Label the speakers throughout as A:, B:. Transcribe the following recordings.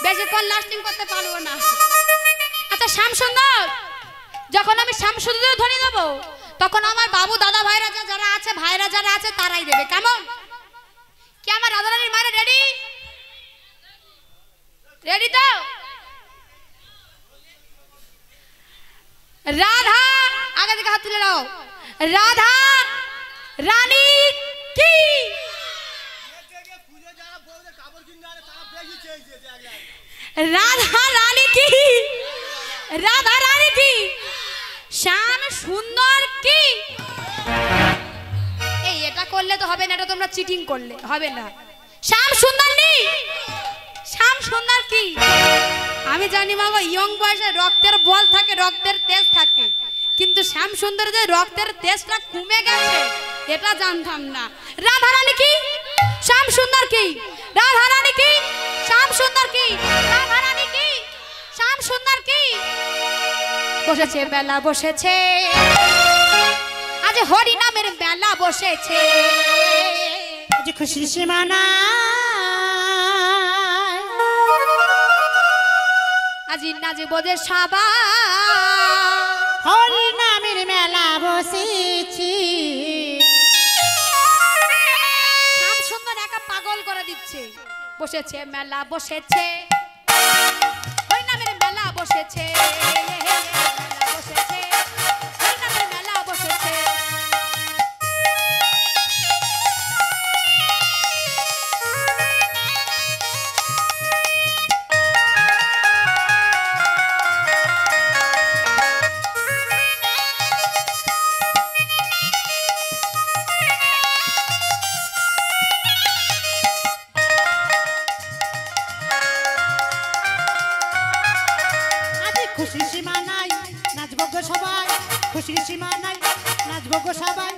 A: বেশিক্ষণ লাস্টিং করতে পারবো না। আচ্ছা শ্যামসুন্দর, যখন আমি শ্যামসুন্দর ধ্বনি দেবো তখন আমার বাবু দাদা ভাইরা যারা আছে, ভাইরা যারা আছে তারাই দেবে, কেমন? কি আমার রাধারানীর মায়ের রেডি? রেডি তো? রাধা, আগে থেকে হাত তুলে নাও। রাধা রানী কি? রাধা রানী কি? রাধা রানী কি? শ্যাম সুন্দর কি? এই এটা করলে তো হবে না, এটা তোমরা চিটিং করলে হবে না। শ্যাম সুন্দর নেই, শ্যাম সুন্দর কি? আমি জানি মাগো ইয়ং বয়সে রক্তের বল থাকে, রক্তের তেজ থাকে, কিন্তু শ্যাম সুন্দর যে রক্তের তেজটা কমে গেছে এটা জানতাম না। রাধা রানী কি? শ্যাম সুন্দর কি? রাধা রানী কি? শ্যাম সুন্দর কি? রাধা রানী কি? শ্যাম সুন্দর কি? বসেছে বেলা বসেছে, আজ হরি নামের বেলা বসেছে,
B: আজ খুশি সীমানা,
A: আজ নাচব যে সাবা,
B: হরি নামের মেলা বসেছি।
A: শ্যাম সুন্দর একা পাগল করে দিচ্ছে। বসেছে মেলা বসেছে, হরি নামের মেলা বসেছে, মেলা বসেছে, হরি নামের মেলা বসেছে।
B: খুশি সীমানাই নাচব গো সবাই, খুশি সীমানাই নাচব গো সবাই,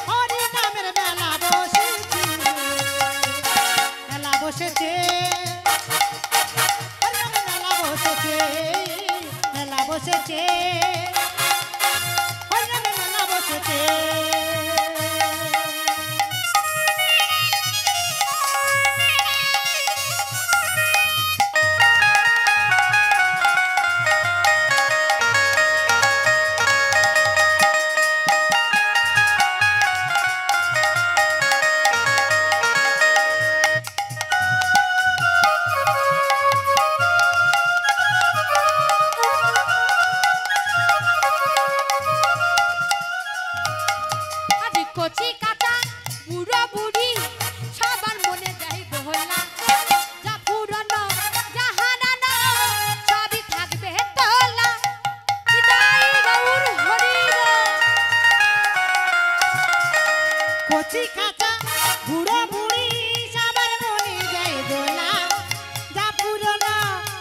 B: হরি নামের মেলা বসেছে, মেলা বসেছে, হরি নামের মেলা বসেছে, মেলা বসেছে, হরি নামের মেলা বসেছে।
A: কচি কাটা বুড়ো বুড়ি সবার মনে যাই দোলা, যা পুরনো যা হারানো সবই থাকবে তোলা, হৃদয় গৌর হরির।
B: কচি কাঁচা বুড়ো বুড়ি সবার মনে যায় দোলা, যা পুরনো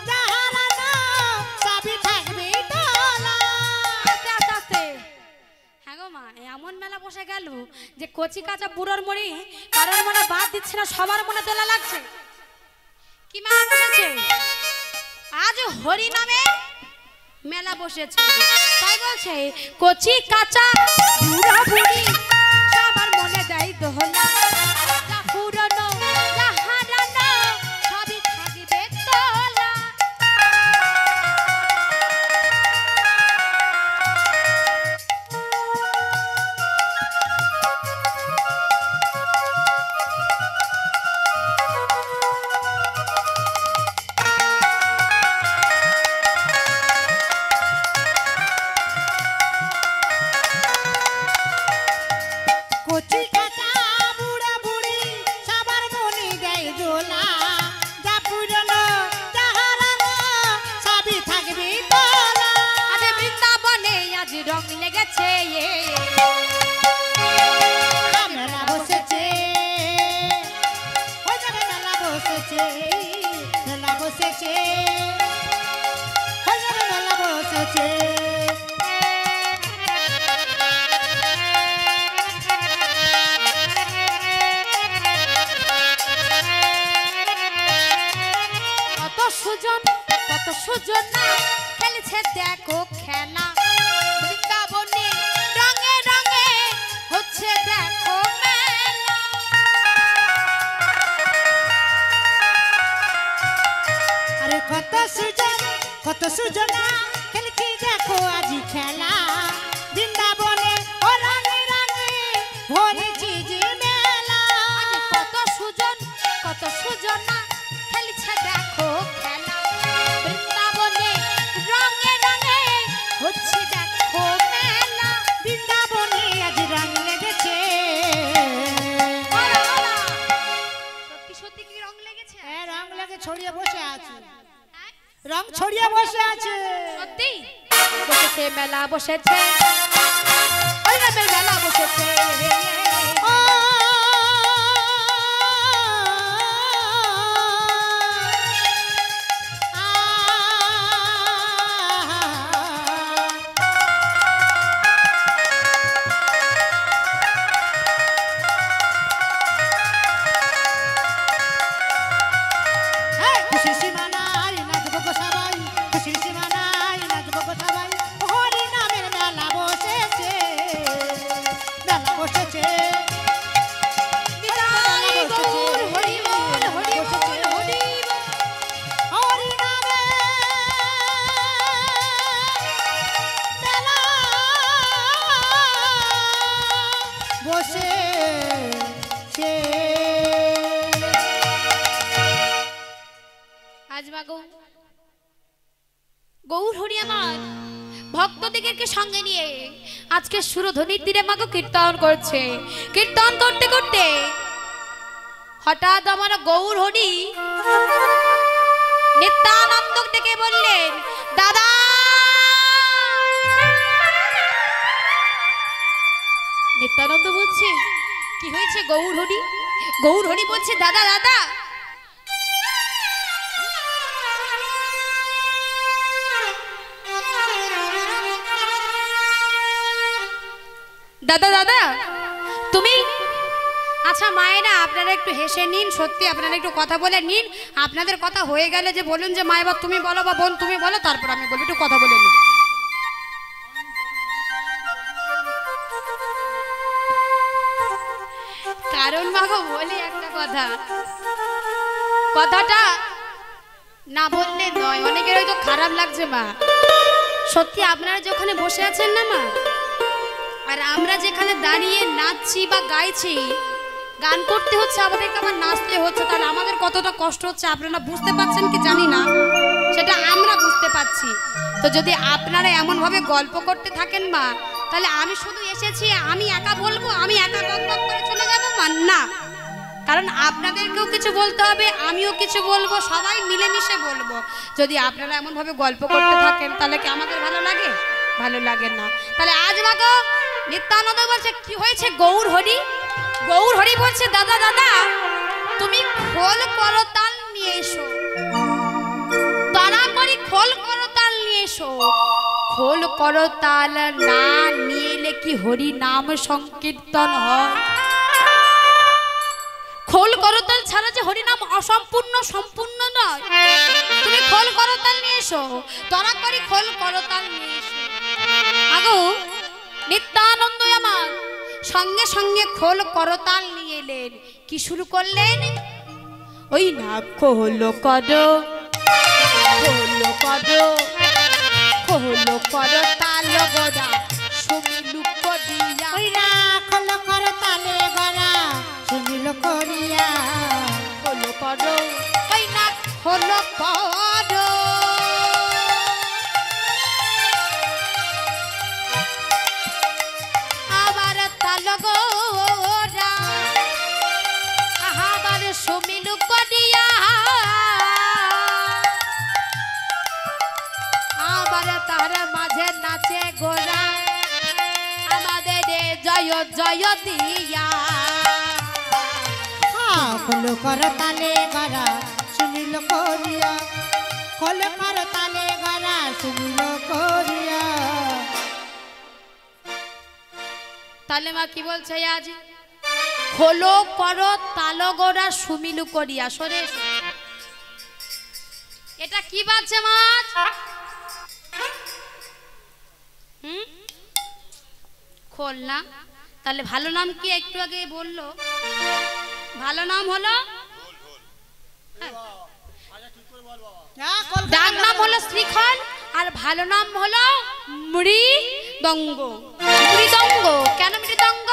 B: যা হারানো সবই থাকবে তোলা।
A: আস্তে আস্তে আস্তে। হ্যাঁ গো মা, এমন মেলা বসে গেল যে কচি কাঁচা বুড়োর মনে কারোর মনে বাদ দিচ্ছে না, সবার মনে দোলা লাগছে। কি মেলা বসেছে? আজ হরি নামে মেলা বসেছে, তাই বলছে কচি কাঁচা বুড়ো বুড়ি সবার মনে দেয় দোলা, যা পুরনো যা হারানো সবই থাকবে তোলা।
B: কচি কাঁচা বুড়ো বুড়ি সবার মনে যায় দোলা, যা পুরনো যা হারানো সবই থাকবে তোলা।
A: আজ বৃন্দাবনে আজ রং লেগেছে,
B: মেলা বসেছে, ওই যাবে মেলা বসেছে, মেলা বসেছে, ওই যাবে মেলা বসেছে।
A: কত সুজন কত সুজন খেলছে দেখো খেলা, বৃন্দাবনে রঙে রঙে হচ্ছে দেখো মেলা।
B: আরে কত সুজন কত সুজনা খেলছি দেখো আজি খেলা বৃন্দাবনে ও রঙে রঙে ভরেছি যে মেলা
A: কত সুজন কত সুজনা খেলছে দেখো খেলা বৃন্দাবনে রঙে রঙে হচ্ছে দেখো মেলা
B: বৃন্দাবনে আজ রং লেগেছে
A: সত্যি সত্যি কি রং লেগেছে
B: রং লেগে ছড়িয়ে বসে আছে রং ছড়িয়ে বসে আছে
A: সত্যি বসেছে মেলা বসেছে ওই রামের মেলা বসেছে
B: ও খুশি সীমানায় নাচবো গো সবাই খুশি সীমানায় নাচবো গো সবাই হরি নামের মেলা বসেছে মেলা বসেছে
A: বিদায় গৌর হরি বল হরি বল হরি বল
B: হরি নামে মেলা বসেছে
A: আজ মাগো গৌর হরি আমার ভক্তদিগকে সঙ্গে নিয়ে আজকে সুরধ্বনির তীরে মাগো কীর্তন করছে কীর্তন করতে করতে হঠাৎ আমার গৌর হরি নিত্যানন্দ ডেকে বললেন দাদা নিত্যানন্দ বলছে কি হয়েছে গৌর হরি গৌর হরি বলছে দাদা দাদা দাদা দাদা তুমি আচ্ছা মায়েরা আপনারা একটু হেসে নিন সত্যি আপনারা একটু কথা বলে নিন আপনাদের কথা হয়ে গেলে যে বলুন যে মা এবার তুমি বলো বা বোন তুমি বলো তারপর আমি বলবো একটু কথা বলে নিন কারণ মাগো বলি একটা কথা কথাটা না বললে নয় অনেকের হয়তো খারাপ লাগছে মা সত্যি আপনারা যেখানে বসে আছেন না মা আর আমরা যেখানে দাঁড়িয়ে নাচছি বা গাইছি গান করতে হচ্ছে আমাদেরকে আবার নাচতে হচ্ছে তাহলে আমাদের কতটা কষ্ট হচ্ছে আপনারা বুঝতে পারছেন কি জানি না সেটা আমরা বুঝতে পারছি তো যদি আপনারা এমন ভাবে গল্প করতে থাকেন মা তাহলে আমি শুধু এসেছি আমি একা বলবো আমি একা বকবক করে চলে যাবো মা না কারণ আপনাদেরকেও কিছু বলতে হবে আমিও কিছু বলবো সবাই মিলেমিশে বলবো যদি আপনারা এমন ভাবে গল্প করতে থাকেন তাহলে কি আমাদের ভালো লাগে ভালো লাগে না তাহলে আজ মাগো নিত্যানন্দ বলছে কি হয়েছে গৌর হরি বলছে দাদা দাদা তুমি খোল করতাল নিয়ে এসো তারা করে খোল করতাল নিয়ে এসো খোল করতাল না নিয়ে এলে কি হরি নাম সংকীর্তন হয় খোল করতাল ছাড়া যে হরি নাম অসম্পূর্ণ সম্পূর্ণ নয় তুমি খোল করতাল নিয়ে এসো তারা করে খোল করতাল নিয়ে এসো আগো নিত্যানন্দ আমার সঙ্গে সঙ্গে খোল করতাল নিয়ে এলেন কি শুরু করলেন ওই না খোল করো তাল গড়া সুমিলু করিয়া
B: ওই না খোল করতালে গড়া সুমিল করিয়া
A: খোল করো ওই না খোল করো আবার তাল গোরা আবার সুমিলু করিয়া আবার তার মাঝে নাচে গোরা আমাদের জয় জয় দিয়া
B: খোল করতালে গড়া সুমিল করিয়া খোল করতালে গড়া সুমিল করিয়া
A: তাহলে মা কি বলছে আজ খোলো করো তালো গোড়া সুমিলু করিয়া সরে এসো। এটা কি বাজছে মাছ খোল না তাহলে ভালো নাম কি একটু আগে বললো ভালো নাম হলো ডাক হলো শ্রীখল আর ভালো নাম হলো মৃদঙ্গ। মৃদঙ্গ কেন মৃদঙ্গ?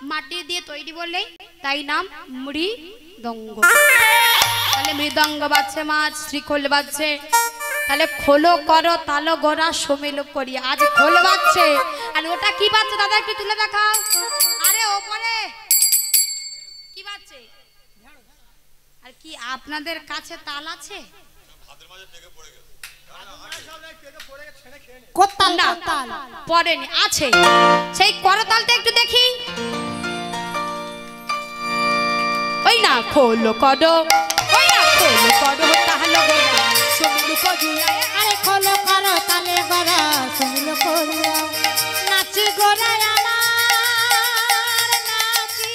A: মাটি দিয়ে তৈরি বললেই তাই নাম মৃদঙ্গ। তাহলে মৃদঙ্গ বাজছে মাছ, শ্রীখোল বাজছে, তাহলে খোলো করো তালো গোড়া সমেলো করি। আজ খোল বাজছে আর ওটা কি বাজছে দাদা একটু তুলে দেখাও। আরে ওপরে কি বাজছে? আর কি আপনাদের কাছে তাল আছে? না পড়েনি, আছে। সেই করতালটা একটু দেখি। ওই না খোলো করো, ওই না খোলো করো তাহলে গোড়া সমেলো করি।
B: আরে খোলো করো তালে গোড়া সমেলো করিয়া নাচি গোড়া আমার নাচি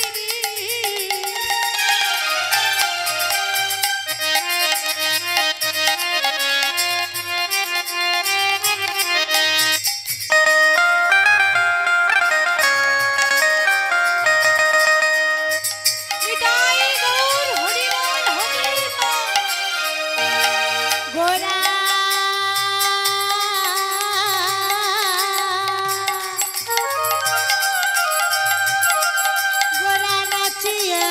B: গোড়া গোড়া নাচিয়া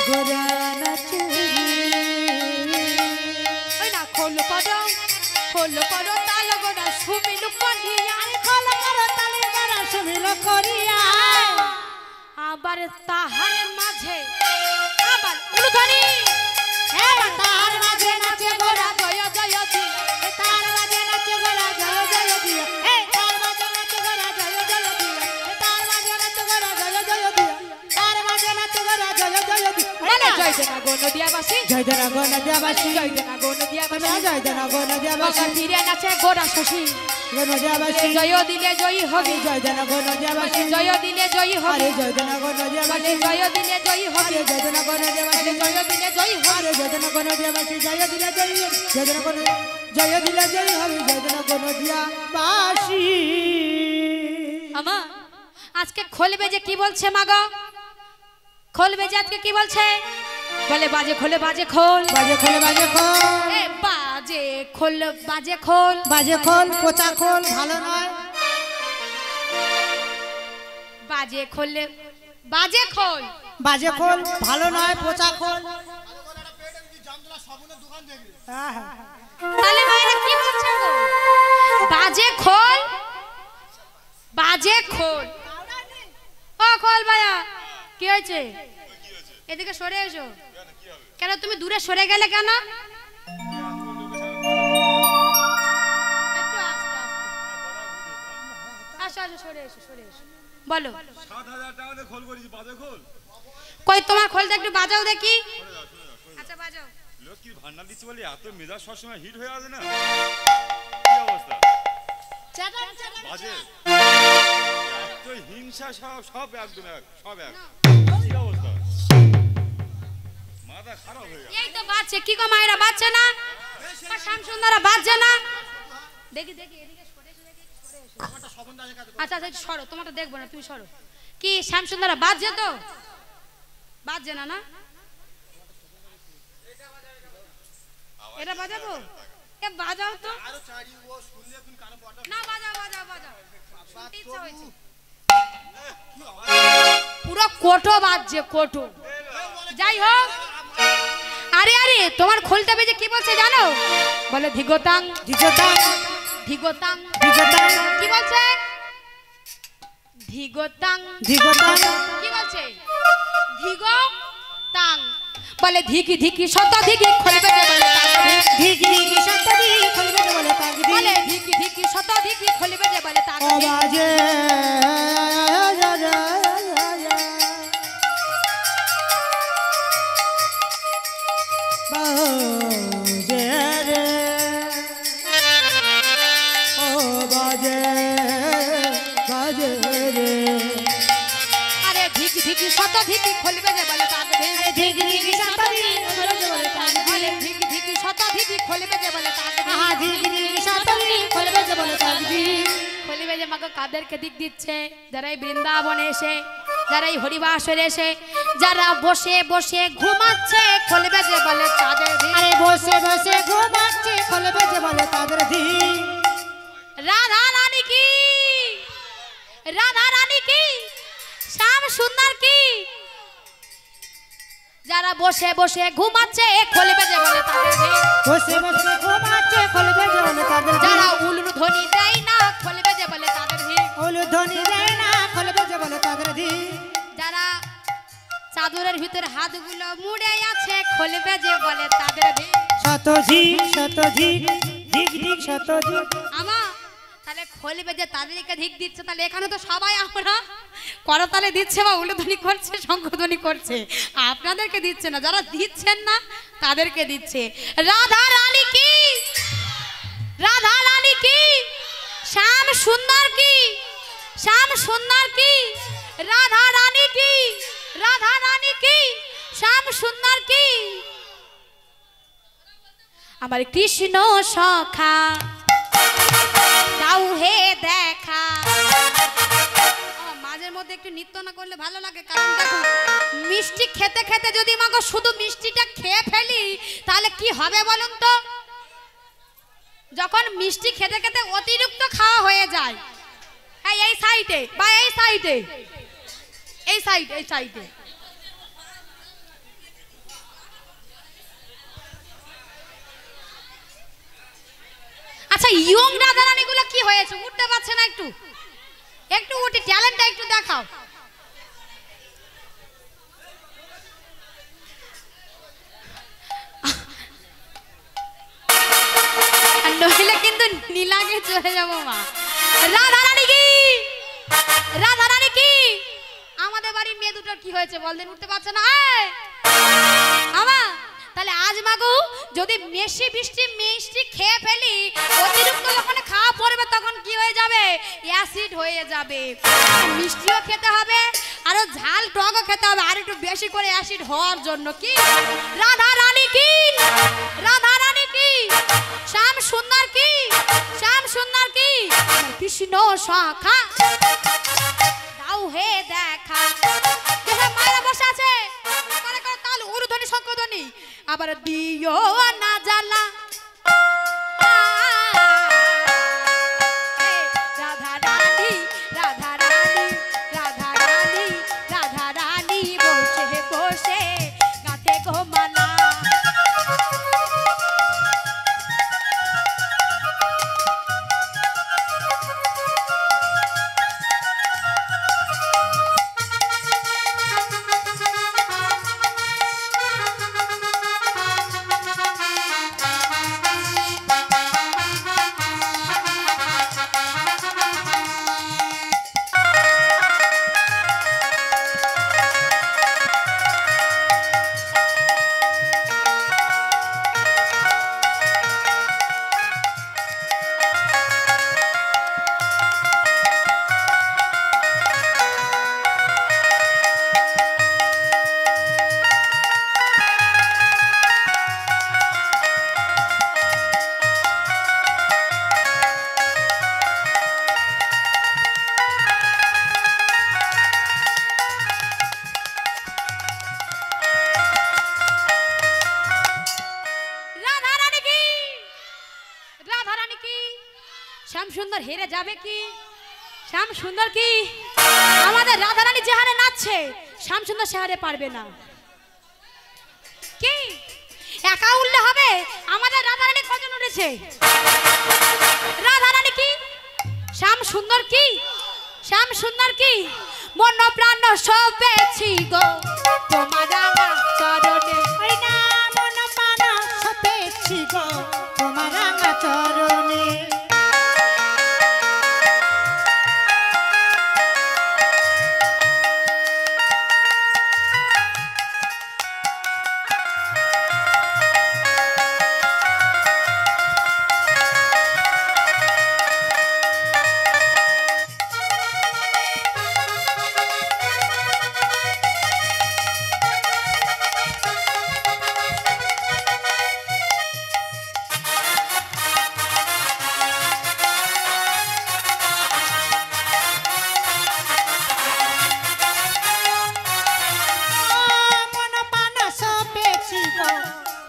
B: গোড়া নাচি
A: ওই না খোলো করো, খোলো করো তালো গোড়া সমেলো করি।
B: খোলো করো তালে গোড়া সমেলো করিয়া
A: আবার তাহার মাঝে আবার উলুধ্বনি,
B: তার মাঝে নাচে গোড়া
A: জয় জয় দিয়া।
B: তার মাঝে নাচে গোড়া জয় জয় দিয়া তার মাঝে নাচে গোড়া জয় জয় দিয়া তার মাঝে নাচে গোড়া জয় জয় দিয়া তার মাঝে নাচে গোড়া জয় জয় দিয়া
A: বলে জয় দেনা গো নদিয়াবাসী,
B: জয় দেনা গো নদিয়াবাসী
A: জয় দেনা গো নদিয়াবাসী,
B: জয় দেনা গো নদিয়াবাসী
A: ধীরে নাচে গোরা শশী।
B: গো নদিয়াবাসী
A: জয় দিলে জয়ী হবি,
B: জয় দেনা গো নদিয়াবাসী
A: জয় দিলে জয়ী হবি,
B: আরে জয় দেনা গো নদিয়াবাসী
A: জয় দিলে জয়ী হবি,
B: আরে জয় দেনা গো নদিয়াবাসী
A: জয় দিলে জয়ী হবি।
B: আরে জয় দেনা গো নদিয়াবাসী জয় দিলে জয় জয় দেনা গো জয় দিলে জয় হবে জয় দেনা গো নদিয়াবাসী।
A: আমা আজকে খোল বেজে কি বলছে মাগো? খোল বেজে আজকে কি বলছে? বলে বাজে খোলে বাজে খোল,
B: বাজে খোল বাজে খোল
A: এ বাজে খোল বাজে খোল।
B: বাজে খোল কোচা খোল ভালো নয়
A: বাজে খোলে বাজে খোল,
B: বাজে খোল ভালো নয় পোচা খোল। হ্যাঁ, হ্যাঁ।
A: তাহলে ভাইরা কি বলছে গো? বাজে খোল বাজে খোল। ও খোল ভাইয়া কি হয়েছে? এদিকে সরে এসো। কেন তুমি দূরে সরে গেলে কেন? একটু আস্তে আস্তে। আসো আসো সরে এসো সরে এসো। বলো
C: ৭,০০০ টাকা দিয়ে খোল করেছি, বাজে খোল।
A: কই তোমার খোলটা একটু বাজাও দেখি। আচ্ছা বাজাও।
C: লক্ষ্মীর ভান্ডার দিচ্ছে বলে এত মেজাজ সবসময় হিট হয়ে আছে না? কি অবস্থা? বাজে এত হিংসা, সব একদম এক, সব এক। কি অবস্থা? মাথা খারাপ হয়ে গেছে।
A: এই তো বাজছে কি গো মায়েরা বাজছে না? শ্যামসুন্দরা বাজছে না? দেখি দেখি এদিকে সরে এসো দেখি সরে এসো। আচ্ছা আচ্ছা সরো, তোমারটা দেখবো না, তুমি সরো। কি শ্যামসুন্দরা বাজছে তো? বাজছে না না? এটা বাজাবো? এ বাজাও তো। না বাজাও বাজাও বাজাও। শুনতে ইচ্ছা হয়েছে। পুরো কোটো বাজছে কোটো। যাই হোক, আরে আরে তোমার খোলটা বেজে কি বলছে জানো? বলে ধিগোতাং
B: ধিগোতাং
A: ধিগোতাং
B: ধিগোতাং
A: কি বলছে? ধিগোতাং
B: ধিগোতাং
A: কি বলছে? ধিগোতাং বলে ধিকি ধিকি শত ধিকি খোলবে যে বলে তাকদি,
B: ধিকি ধিকি শত ধিকি খোলবে যে বলে তাকদি,
A: বলে ধিকি ধিকি শত ধিকি খোলবে যে বলে তাকদি।
B: বাজে বাজে রে ও বাজে বাজে রে
A: আরে ধিকি ধিকি শত ধিকি খোলবে যে বলে তাকদি,
B: ধিকি ধিকি শত ধিকি খোলবে যে বলে তাকদি,
A: বলে ধিকি ধিকি শত ধিকি খোলবে যে বলে তাকদি।
B: আহা ধিকি ধিকি শত ধিকি খোলবে যে বলে তাকদি।
A: খোলবে যে মাকে কাদেরকে দিক দিচ্ছে? যারা এই বৃন্দাবনে এসে যারা এই হরিবাসরে এসে যারা বসে বসে ঘুমাচ্ছে খোল বেজে বলে তাদের দিন।
B: আরে বসে বসে ঘুমাচ্ছে খোল বেজে বলে তাদের দিন।
A: রাধা রানী কি, রাধা রানী কি, শ্যাম সুন্দর কি, যারা বসে বসে ঘুমাচ্ছে খোল বেজে বলে তাদের দিন।
B: বসে বসে ঘুমাচ্ছে খোল বেজে বলে তাদের দিন।
A: যারা উলুর ধ্বনি দেয় না খোল বেজে বলে তাদের দিন।
B: উলুধ্বনি দেয় না খোল বেজে বলে তাদের দিন।
A: যারা চাদরের ভিতরে হাতগুলো মুড়ে আছে খোল বেজে বলে তাদের দিন।
B: শতঝিক শতঝিক ঝিক ঝিক শতঝিক।
A: আমা তাহলে খোল বেজে তাদেরকে ধিক দিচ্ছে, তাহলে এখানে তো সবাই আমরা করতালে দিচ্ছে বা উলুধ্বনি করছে শঙ্খধ্বনি করছে, আপনাদেরকে দিচ্ছে না, যারা দিচ্ছেন না তাদেরকে দিচ্ছে। রাধা রানী কি, রাধা রানী কি, শ্যাম সুন্দর কি, শ্যাম সুন্দর কি, রাধা রানী কি, রাধা রানী কি, শ্যাম সুন্দর কি, আমার কৃষ্ণ সখা দাও হে দেখা। আমার মাঝের মধ্যে একটু নৃত্য না করলে ভালো লাগে, কারণ দেখো মিষ্টি খেতে খেতে যদি মাগো শুধু মিষ্টিটা খেয়ে ফেলি তাহলে কি হবে বলুন তো? যখন মিষ্টি খেতে খেতে অতিরিক্ত খাওয়া হয়ে যায়, এই সাইডে বা এই সাইডে, এই সাইডে, এই সাইডে, আচ্ছা ইয়ং রাধা রানী গুলো কি হয়েছে, উঠতে পারছে না? একটু একটু উঠে ট্যালেন্টটা একটু দেখাও। নইলে কিন্তু নীলাগে চলে যাবো মা। রাধা রানী কি, রাধা রানী কি, আমাদের বাড়ির মেয়ে দুটোর কি হয়েছে বলদিন, উঠতে পারছে না? আমা তাহলে আজ মাগো যদি বেশি বৃষ্টি মিষ্টি খেয়ে ফেলি, অতিরিক্ত যখন খাওয়া পড়বে তখন কি হয়ে যাবে? অ্যাসিড হয়ে যাবে। মিষ্টিও খেতে হবে, আরো ঝাল টকও খেতে হবে, আর একটু বেশি করে অ্যাসিড হওয়ার জন্য। কি রাধা রানী কি, রাধা রানী কি, শ্যাম সুন্দর কি, শ্যাম সুন্দর কি, কৃষ্ণ সখা দাও হে দেখা। মায়েরা বসে আছে করে করে তাল উরুধ্বনি শঙ্খধ্বনি, আবার দিও না জ্বালা। রাধা রানী, রাধা রানী, রাধা রানী, রাধা রানী বসে বসে গাঁথে গো মালা। শ্যাম সুন্দর হেরে যাবে কি? শ্যাম সুন্দর কি, আমাদের রাধা রানী যে হারে নাচছে শ্যাম সুন্দর সে হারে পারবে না। কি একা উঠলে হবে? আমাদের রাধা রানী কজন উঠেছে? রাধা রানী কি, শ্যাম সুন্দর কি, শ্যাম সুন্দর কি, মন প্রাণ সবেছি গো তোমার রাঙা চরণে।
B: ওই না মন প্রাণ সবেছি গো তোমার রাঙা চরণে।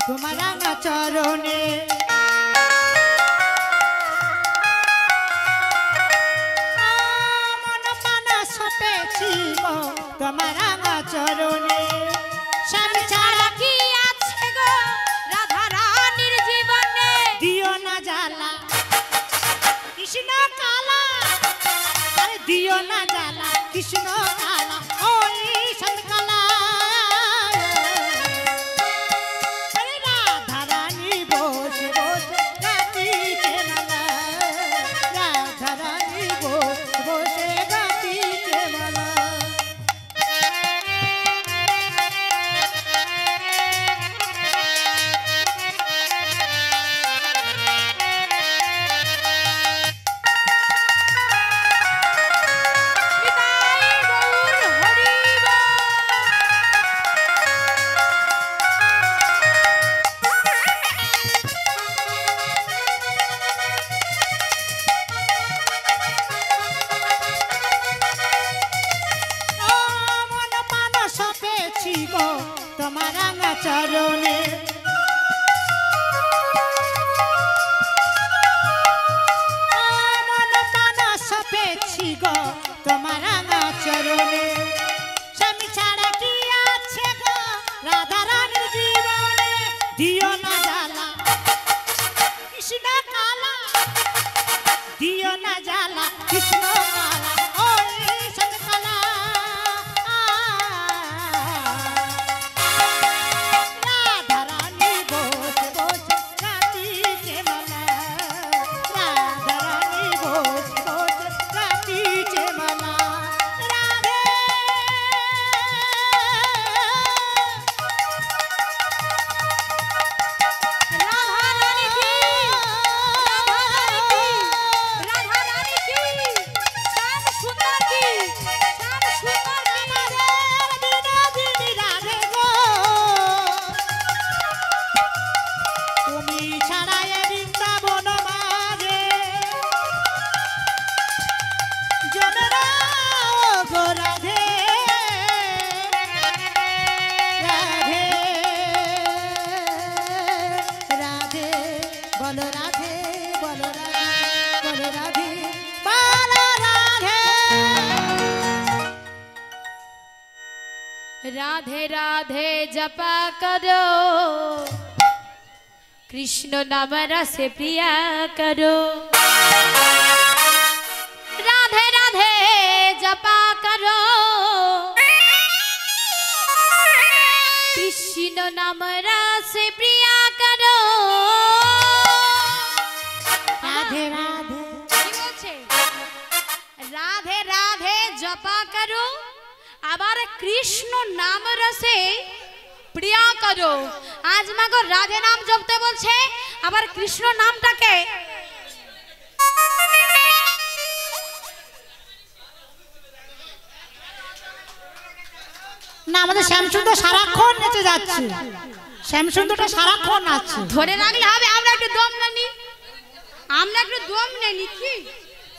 B: তোমার রাঙা চরণে মন মানস পেয়েছি গো তোমার রাঙা চরণে স্বামী ছাড়া
A: কি আছে গো রাধা রানীর জীবনে
B: দিও না জ্বালা কৃষ্ণ কালা আরে দিও না জ্বালা কৃষ্ণ কালা ওই সৎকালা আরে রাধা রানী বসে বসে গাতিছে মালা রাধা রানী বসে বসে গাতিছে মালা
A: নিতাই গৌর হরি বল।
B: ও মন মানস পেয়েছি গো তোমার রাঙা চরণে ও মন মানস পেয়েছি গো তোমার রাঙা চরণে স্বামী ছাড়া কি আছে গো রাধা রানীর জীবনে দিও না জ্বালা কৃষ্ণ কালা দিও না জ্বালা কৃষ্ণ কালা ওই সৎকালা রাধা রানী বসে বসে গাতিছে মালা রাধা রানী বসে বসে গাতিছে মালা রাধে
A: রাধা রানী কি রাধা রানী কি শ্যাম সুন্দর কি শ্যাম সুন্দর কি
B: বিনোদিনী রাধে গো তুমি ছাড়া এ বৃন্দাবন মাঝে জনরা গো রাধে রাধে রাধে বলো রাধে বলো রাধে বলো রাধে বলো রাধে
A: राधे राधे जपा करो कृष्ण नाम रस प्रिया करो राधे राधे जपा करो कृष्ण नाम रस प्रिया करो
B: রাধে রাধে
A: কি বলছে? রাধে রাধে জপা করো আবার কৃষ্ণ নাম রসে প্রিয়া করো। আজ মাগো রাধে নাম জপতে বলছে আবার কৃষ্ণ নামটাকে
B: না আমাদের শ্যামসুন্দর সারাক্ষণ নেচে যাচ্ছে শ্যামসুন্দরটা সারাক্ষণ নাচছে
A: ধরে রাখলে হবে। আমরা একটু দম নেনি আমরা একটু দম নেনি কি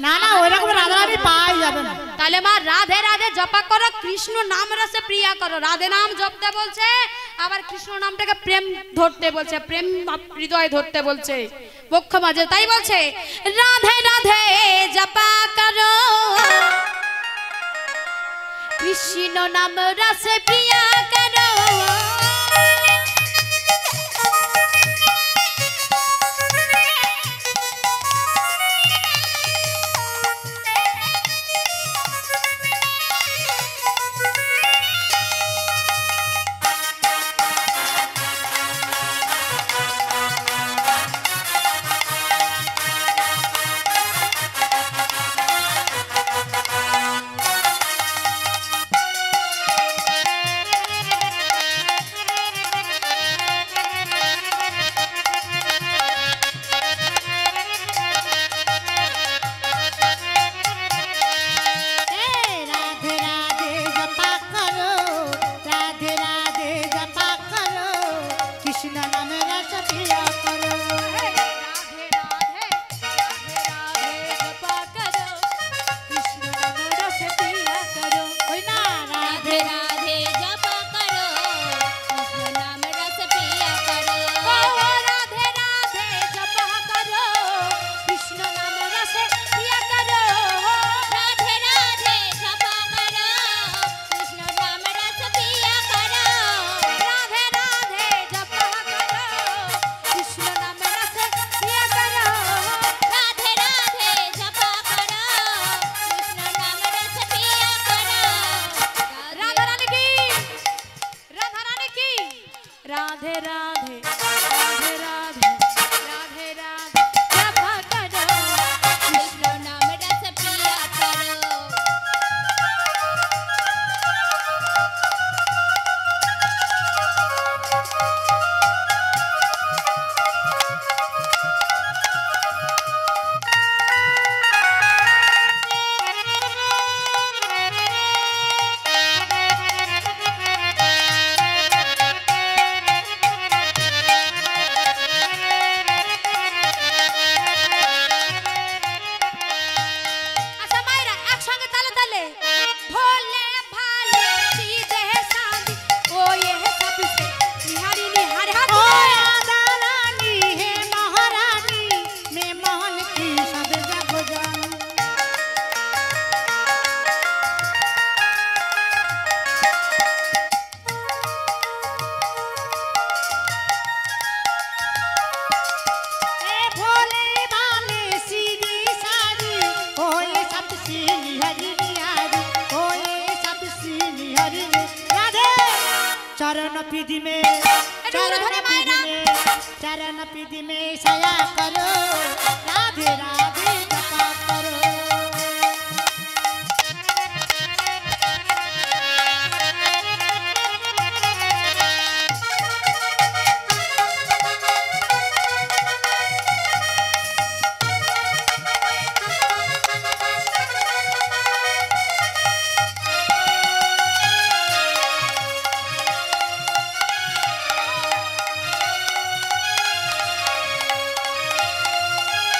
B: না না ওইরকম রাধারানী পাওয়াই যাবে না
A: তাহলে মা রাধে রাধে জপা করো কৃষ্ণ নাম রসে প্রিয়া করো। রাধে নাম জপতে বলছে আবার কৃষ্ণ নামটাকে প্রেম ধরতে বলছে প্রেম হৃদয় ধরতে বলছে বক্ষ মাঝে তাই বলছে রাধে রাধে জপা করো কৃষ্ণ নাম রসে প্রিয়া করো
D: राधे राधे जप करो कृष्ण नाम रस पिया करो
A: राधे राधे राधे राधे राधे राधे जपा करो
B: कृष्ण नाम रस पिया करो
A: আচ্ছা মায়েরা একসঙ্গে তালে তালে ভোলে ভালে सीधे सादी ओ ये सब से निहारी निहार हाथ
B: ओ राधा रानी है महारानी मैं मोहन की सब जग जानू ए भोले भाले सीधी सारी ओ ये सब सीनी हरी निहारी ओ ये सब सीनी हरी राधे चरण पीढ़ी में चरण पीढ़ी में सया करो राधे राधे जपा करो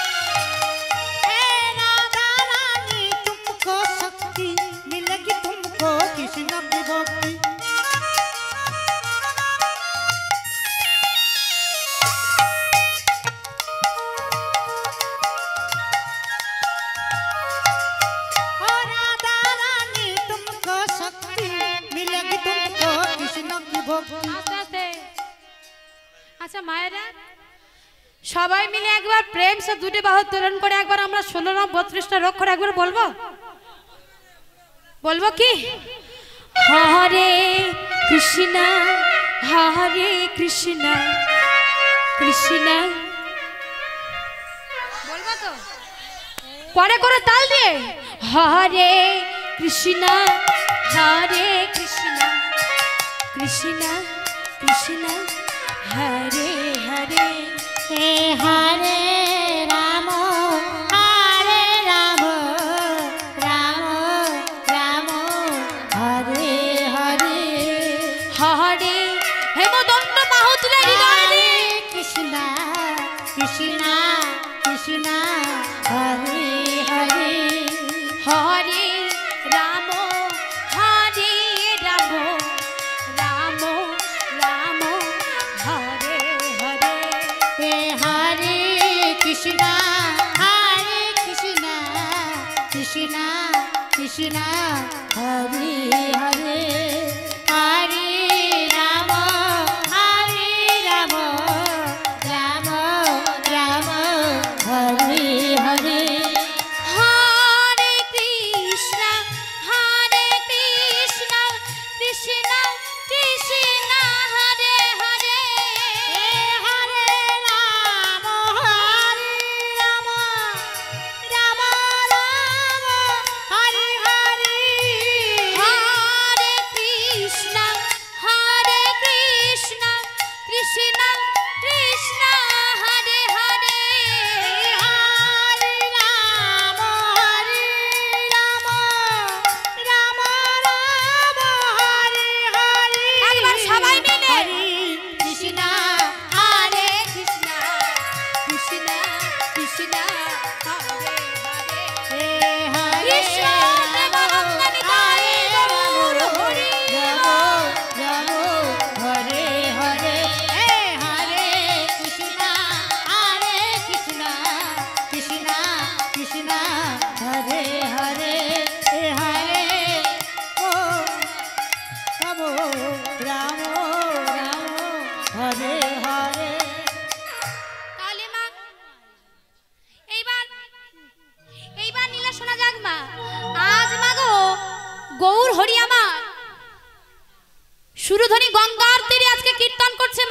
B: ए राधा रानी तुमको शक्ति मिलेगी तुमको कृष्ण की भक्ति ओ राधा रानी तुमको शक्ति मिलेगी तुमको कृष्ण की भक्ति
A: আস্তে আস্তে আচ্ছা মায়েরা সবাই মিলে একবার প্রেম সে দুটি বাহু তোলন করে একবার আমরা 16 না 32টা রোগ করে একবার বলবো বলবো কি হরে কৃষ্ণ হরে কৃষ্ণ কৃষ্ণ বলবো তো করে করে তাল দিয়ে হরে কৃষ্ণ কৃষ্ণ কৃষ্ণ হরে হরে
B: हे हरे राम राम राम हरे हरे
A: হরে হেমদণ্ড বাহু তুলে হৃদয়ে
B: हरे
A: দিয়ে
B: कृष्णा कृष्णा कृष्णा हरे हरे
A: হরে রাম রাম রাম রাম হরে হরে
B: हे हरे कृष्णा कृष्णा कृष्णा हरे हरे हरे राम राम राम राम हरे हरे
A: হরে কৃষ্ণ কৃষ্ণ কৃষ্ণ কৃষ্ণ হরে হরে
B: हे हरे राम राम राम हरे हरे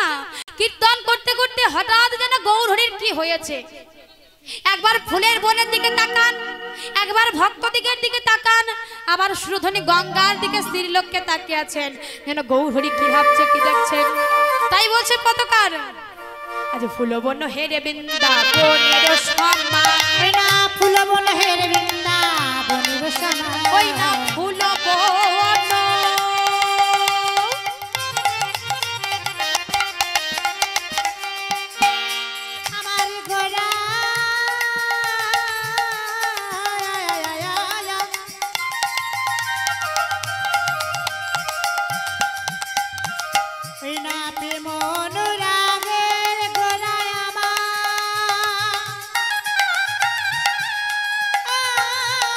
A: মা কীর্তন করতে করতে হঠাৎ যেন গৌরহরির কি হয়েছে। একবার ফুলের বনের দিকে তাকান, একবার ভক্ত দিকের দিকে তাকান, আবার সুরধনী গঙ্গার দিকে স্ত্রীলোককে তাকিয়ে আছেন, যেন গৌরহরি কি ভাবছে কি দেখছেন। তাই বলছে পতকার, আজ ফুলবন হেরে বৃন্দাবনের সম্মান,
B: ওই না ফুলবন হেরে বৃন্দাবনের সম্মান,
A: ওই না ফুলবন
B: আমার গোরা ওই না প্রেম অনুরাগের গোরা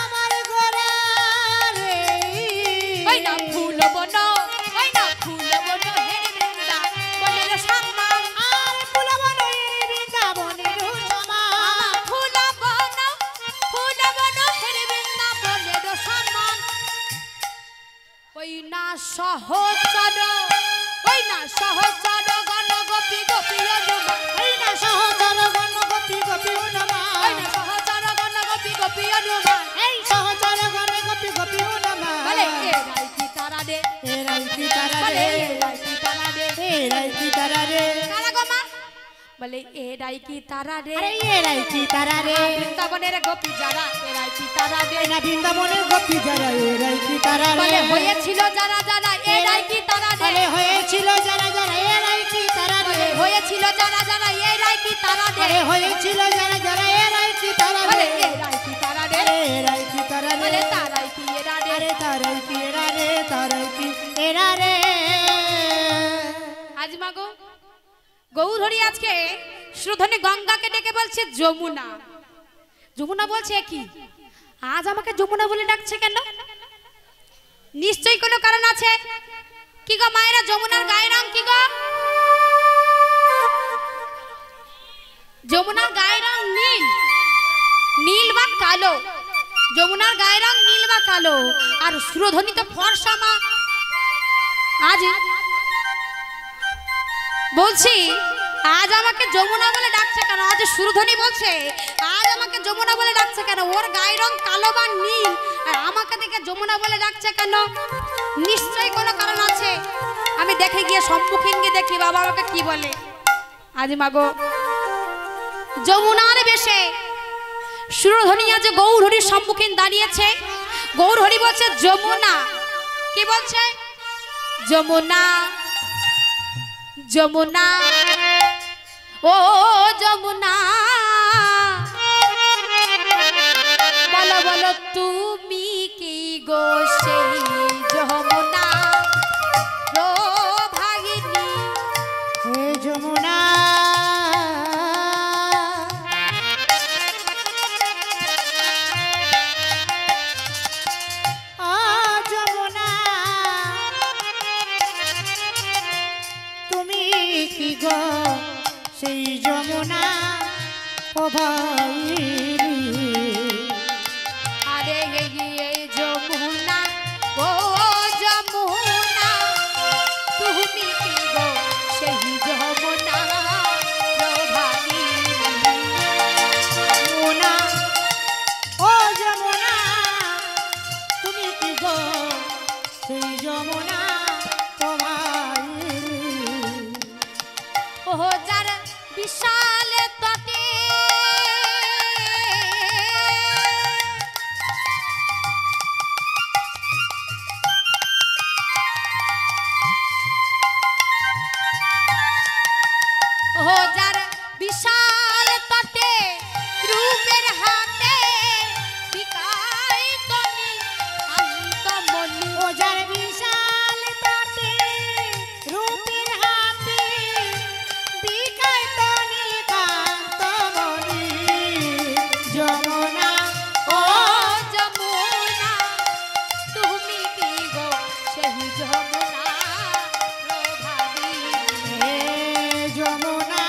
B: আমার গোরা রে,
A: ওই না ফুলবন, ওই না ফুলবন হেরে বৃন্দাবনের সম্মান,
B: আর ফুলবন হেরে বৃন্দাবনের সম্মান,
A: ফুলবন ফুলবন হেরে বৃন্দাবনের সম্মান। ওই না সহচর, ওই না সহচর গণ গোপী গোপী অনুমান,
B: ওই না সহচর গণ গোপী গোপী অনুমান,
A: ওই না সহচর গণ গোপী গোপী অনুমান।
B: এই সহচর গণ গোপী গোপী অনুমান,
A: বলে এরাই কি তারা রে,
B: এরাই কি তারা
A: বলে
B: রে,
A: এরাই কি তারা রে,
B: এরাই কি তারা রে,
A: কারা গো মা? বলে এরাই কি তারা রে,
B: আরে এরাই কি তারা রে,
A: বৃন্দাবনের গোপী যারা এরাই কি তারা রে,
B: এই না বৃন্দাবনের গোপী যারা এরাই কি তারা রে,
A: বলে হয়েছিল যারা যারা এরাই কি তারা রে,
B: বলে হয়েছিল যারা যারা এরাই কি তারা রে,
A: বলে হয়েছিল যারা যারা এরাই কি তারা রে,
B: আরে হয়েছিল যারা যারা এরাই কি তারা
A: বলে
B: রে,
A: এরাই কি তারা রে,
B: আরে এরাই কি তারা রে,
A: বলে তারাই কি এরা রে।
B: আরে তারাই কি এরা রে, তারাই কি এরা রে।
A: আজ মাগো গৌরহরি আজকে সুরধনী গঙ্গাকে ডেকে বলছে যমুনা। যমুনা বলছে কি আজ আমাকে যমুনা বলে ডাকছে কেন? নিশ্চয়ই কোনো কারণ আছে। কি গো মায়েরা, যমুনার গায়ের রং কি গো? যমুনার গায়ের রং নীল, নীল বা কালো। যমুনার গায়ের রং নীল বা কালো, আর সুরধনী তো ফর্সা মা। আজ বলছি আজ আমাকে যমুনা বলে ডাকছে কেন? আজ সুরধনী বলছে আজ আমাকে যমুনা বলে ডাকছে কেন? ওর গায়ের রং কালো বা নীল, আর আমাকে দেখে যমুনা বলে ডাকছে কেন? নিশ্চয়ই কোনো কারণ আছে। আমি দেখে গিয়ে সম্মুখীন গিয়ে দেখি বাবা আমাকে কি বলে। আজ মাগো যমুনার বেশে সুরধনী আজ গৌরহরির সম্মুখীন দাঁড়িয়েছে। গৌরহরি বলছে যমুনা। কি বলছে? যমুনা, যমুনা, ও যমুনা, বলো বলো তুমি কি গো সেই যমুনা প্রভাগিনী।
B: হে যমুনা, ও যমুনা, তুমি কি গো সেই যমুনা প্রভাবিনী।
A: আরে এই যমুনা, ও যমুনা, তুমি কি গো সেই যমুনা প্রভাগিনী।
B: যমুনা, ও যমুনা, তুমি কি গো সেই যমুনা প্রভাবিনী।
A: ও যার বিশাল তটে ও যার বিশাল তটে রূপের হাতে বিকায় তনি শান্তমণি।
B: ও যার বিশাল তটে রূপের হাতে বিকায় তনি কান্তমণি। যমুনা,
A: ও যমুনা, তুমি কি গো সেই যমুনা প্রভাবিনী।
B: হে যমুনা,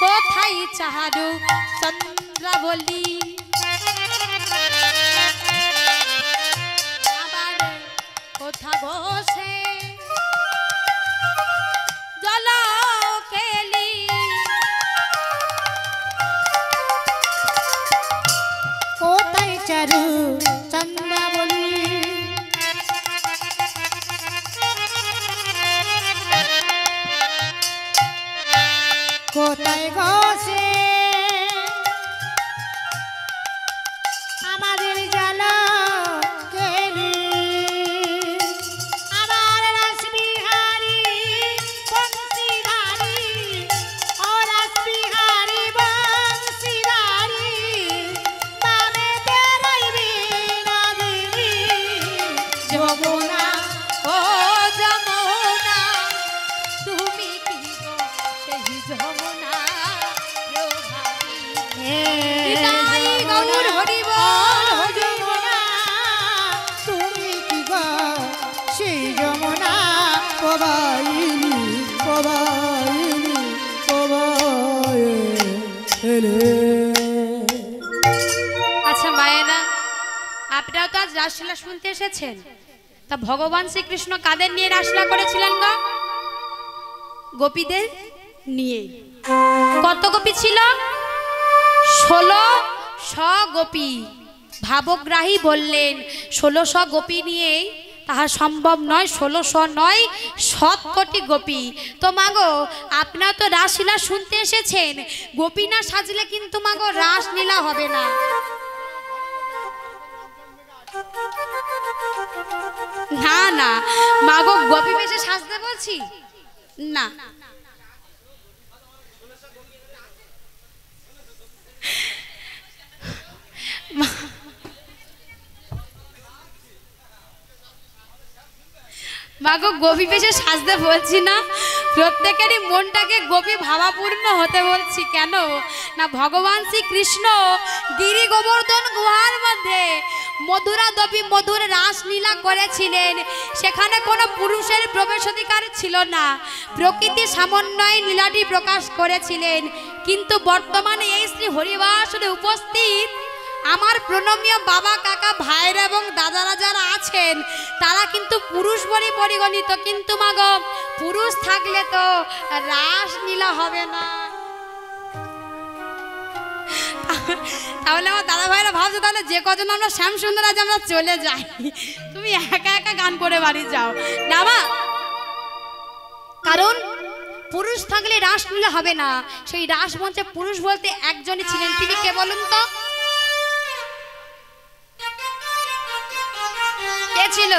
A: কোথায় চাহারু চন্দ্রাবলী আবার কোথা বসে জল কেলি
B: কোথায় চারু চন্দ্রাবলী কোথায় বসে আমাদের জল কেলি আমার রাসবিহারী বংশীধারী ও রাসবিহারী বংশীধারী বামে বেরোইবি নদী যমুনা
A: ও যমুনা তুমি কি গো সেই যমুনা প্রভাবী নিতাই গৌর হরি বল হরি
B: যমুনা তুমি কি গো সেই যমুনা প্রবাহিনী প্রবাহিনী প্রবাহিনী।
A: আচ্ছা মায়েরা আপনারা তো আজ রাসলীলা শুনতে এসেছেন তা ভগবান শ্রীকৃষ্ণ কাদের নিয়ে রাসলীলা করেছিলেন গো গোপীদের নিয়ে কত গোপী ছিল 1600 গোপী ভাবগ্রাহী বললেন 1600 গোপী নিয়ে তাহা সম্ভব নয় 1600 নয় 7 কোটি গোপী তো মাগো আপনারা তো রাসলীলা শুনতে এসেছেন গোপী না সাজলে কিন্তু মাগো রাসলীলা হবে না না না মাগো গোপী বেশে সাজতে বলছি না মাগো গোপী বেশে সাজতে বলছি না প্রত্যেকেরই মনটাকে গোপী ভাবাপূর্ণ হতে বলছি কেন না ভগবান শ্রীকৃষ্ণ গিরি গোবর্ধন গুহার মধ্যে মধুরা দেবী মধুর রাসলীলা করেছিলেন সেখানে কোনো পুরুষের প্রবেশাধিকার ছিল না প্রকৃতি সমন্বয়ে লীলাটি প্রকাশ করেছিলেন কিন্তু বর্তমানে এই শ্রী হরিবাসরে উপস্থিত আমার প্রণমীয় বাবা কাকা ভাইরা এবং দাদারা যারা আছেন তারা কিন্তু পুরুষ বলে পরিগণিত কিন্তু মাগো পুরুষ থাকলে তো রাসলীলা হবে না তাহলে আমার দাদা ভাইরা ভাবছো তাহলে যে কজন আমরা শ্যামসুন্দর আজ আমরা চলে যাই তুমি একা একা গান করে বাড়ি যাও না মা কারণ পুরুষ থাকলে রাসলীলা হবে না সেই রাসমঞ্চে পুরুষ বলতে একজনই ছিলেন তিনি কে বলুন তো কে ছিল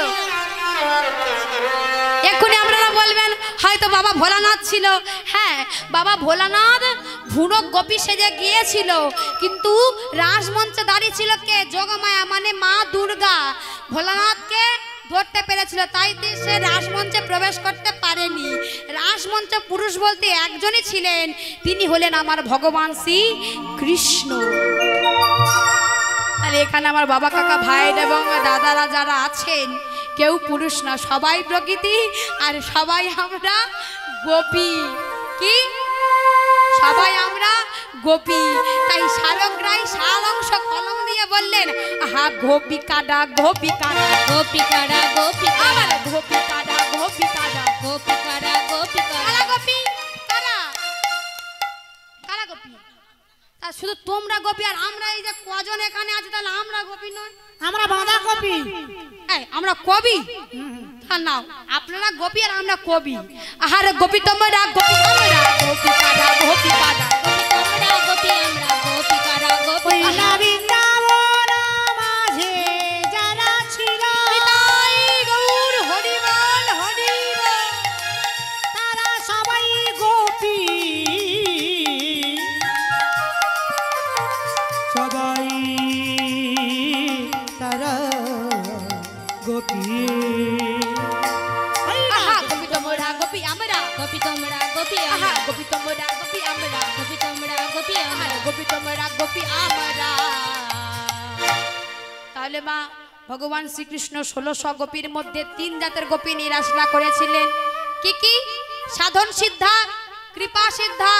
A: এক্ষুনি আপনারা বলবেন হয়তো বাবা ভোলানাথ ছিল হ্যাঁ বাবা ভোলানাথ ভুনক গোপী সেজে গিয়েছিল কিন্তু রাসমঞ্চে দাঁড়িয়ে ছিল কে যোগমায়া মানে মা দুর্গা ভোলানাথকে ধরতে পেরেছিল তাই সে রাসমঞ্চে প্রবেশ করতে পারেনি রাসমঞ্চে পুরুষ বলতে একজনই ছিলেন তিনি হলেন আমার ভগবান শ্রী কৃষ্ণ আর এখানে আমার বাবা কাকা ভাই এবং দাদারা যারা আছেন কেউ পুরুষ না সবাই প্রকৃতি আর সবাই আমরা গোপী কি সবাই আমরা গোপী তাই সারগ্রাহী সার অংশ কলম দিয়ে বললেন আহা গোপী কাডা গোপী কাডা গোপী কাডা গোপী আমার গোপী কাডা গোপী কাডা গোপী কাডা গোপী কাডা গোপী কাডা কারা গোপী তা শুধু তোমরা গোপী আর আমরা এই যে কজন এখানে আছি তাহলে আমরা গোপী নয়
B: আমরা বাঁধা কপি
A: এই আমরা কবি নাও আপনারা গোপী আর আমরা কবি আহারে গোপী তোমরা গোপী আমরা গোপী কাডা গোপী কাডা গোপী তোমরা গোপী আমরা গোপী কাডা গোপী
B: বৃন্দাবন মাঝে যারা ছিল
A: নিতাই গৌর হরি বল হরি বল
B: তারা সবাই গোপী সবাই তারা গোপী
A: আহা গোপী তোমরা গোপী আমরা গোপী তোমরা গোপী আহা গোপী তোমরা গোপী আমরা গোপী তোমরা গোপী আমরা গোপী তোমরা গোপী আমরা তাহলে মা ভগবান শ্রীকৃষ্ণ 1600 গোপীর মধ্যে 3 জাতের গোপী নিয়ে রাসলীলা করেছিলেন কি কি সাধন সিদ্ধা কৃপা সিদ্ধা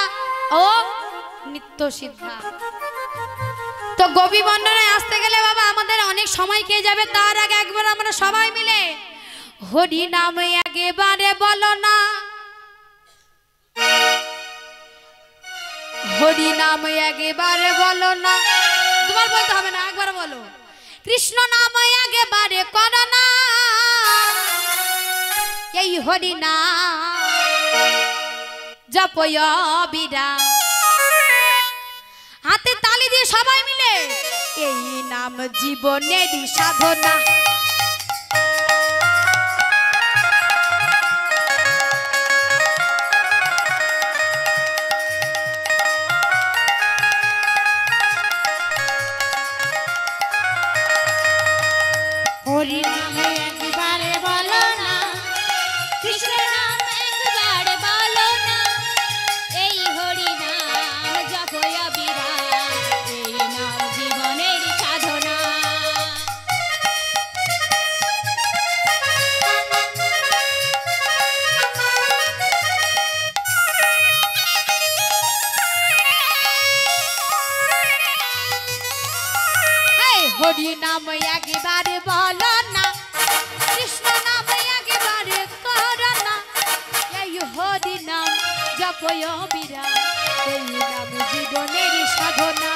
A: ও নিত্য সিদ্ধা। তো গোপী বন্দনায় আসতে গেলে বাবা আমাদের অনেক সময় কে যাবে, তার আগে একবার আমরা সবাই মিলে হরি নাম একেবারে বলো না, হরি নাম একেবারে বলো না। তোমার বলতে হবে না, একবার বলো। কৃষ্ণ নাম একেবারে করো না, এই হরি নাম জপয় বিরাম। হাতে তালি দিয়ে সবাই মিলে এই নাম জীবনেরই সাধনা।
B: হরি নাম একবারে বলো না, কৃষ্ণ নাম একবারে বলো না, এই হরি নাম জপয় বিরাম, এই নাম জীবনের সাধনা।
A: হরি নাম একেবারে বলো না, কৃষ্ণ নাম একেবারে করো না, এই হরি নাম জপয় বিরাম, এই নাম জীবনের সাধনা।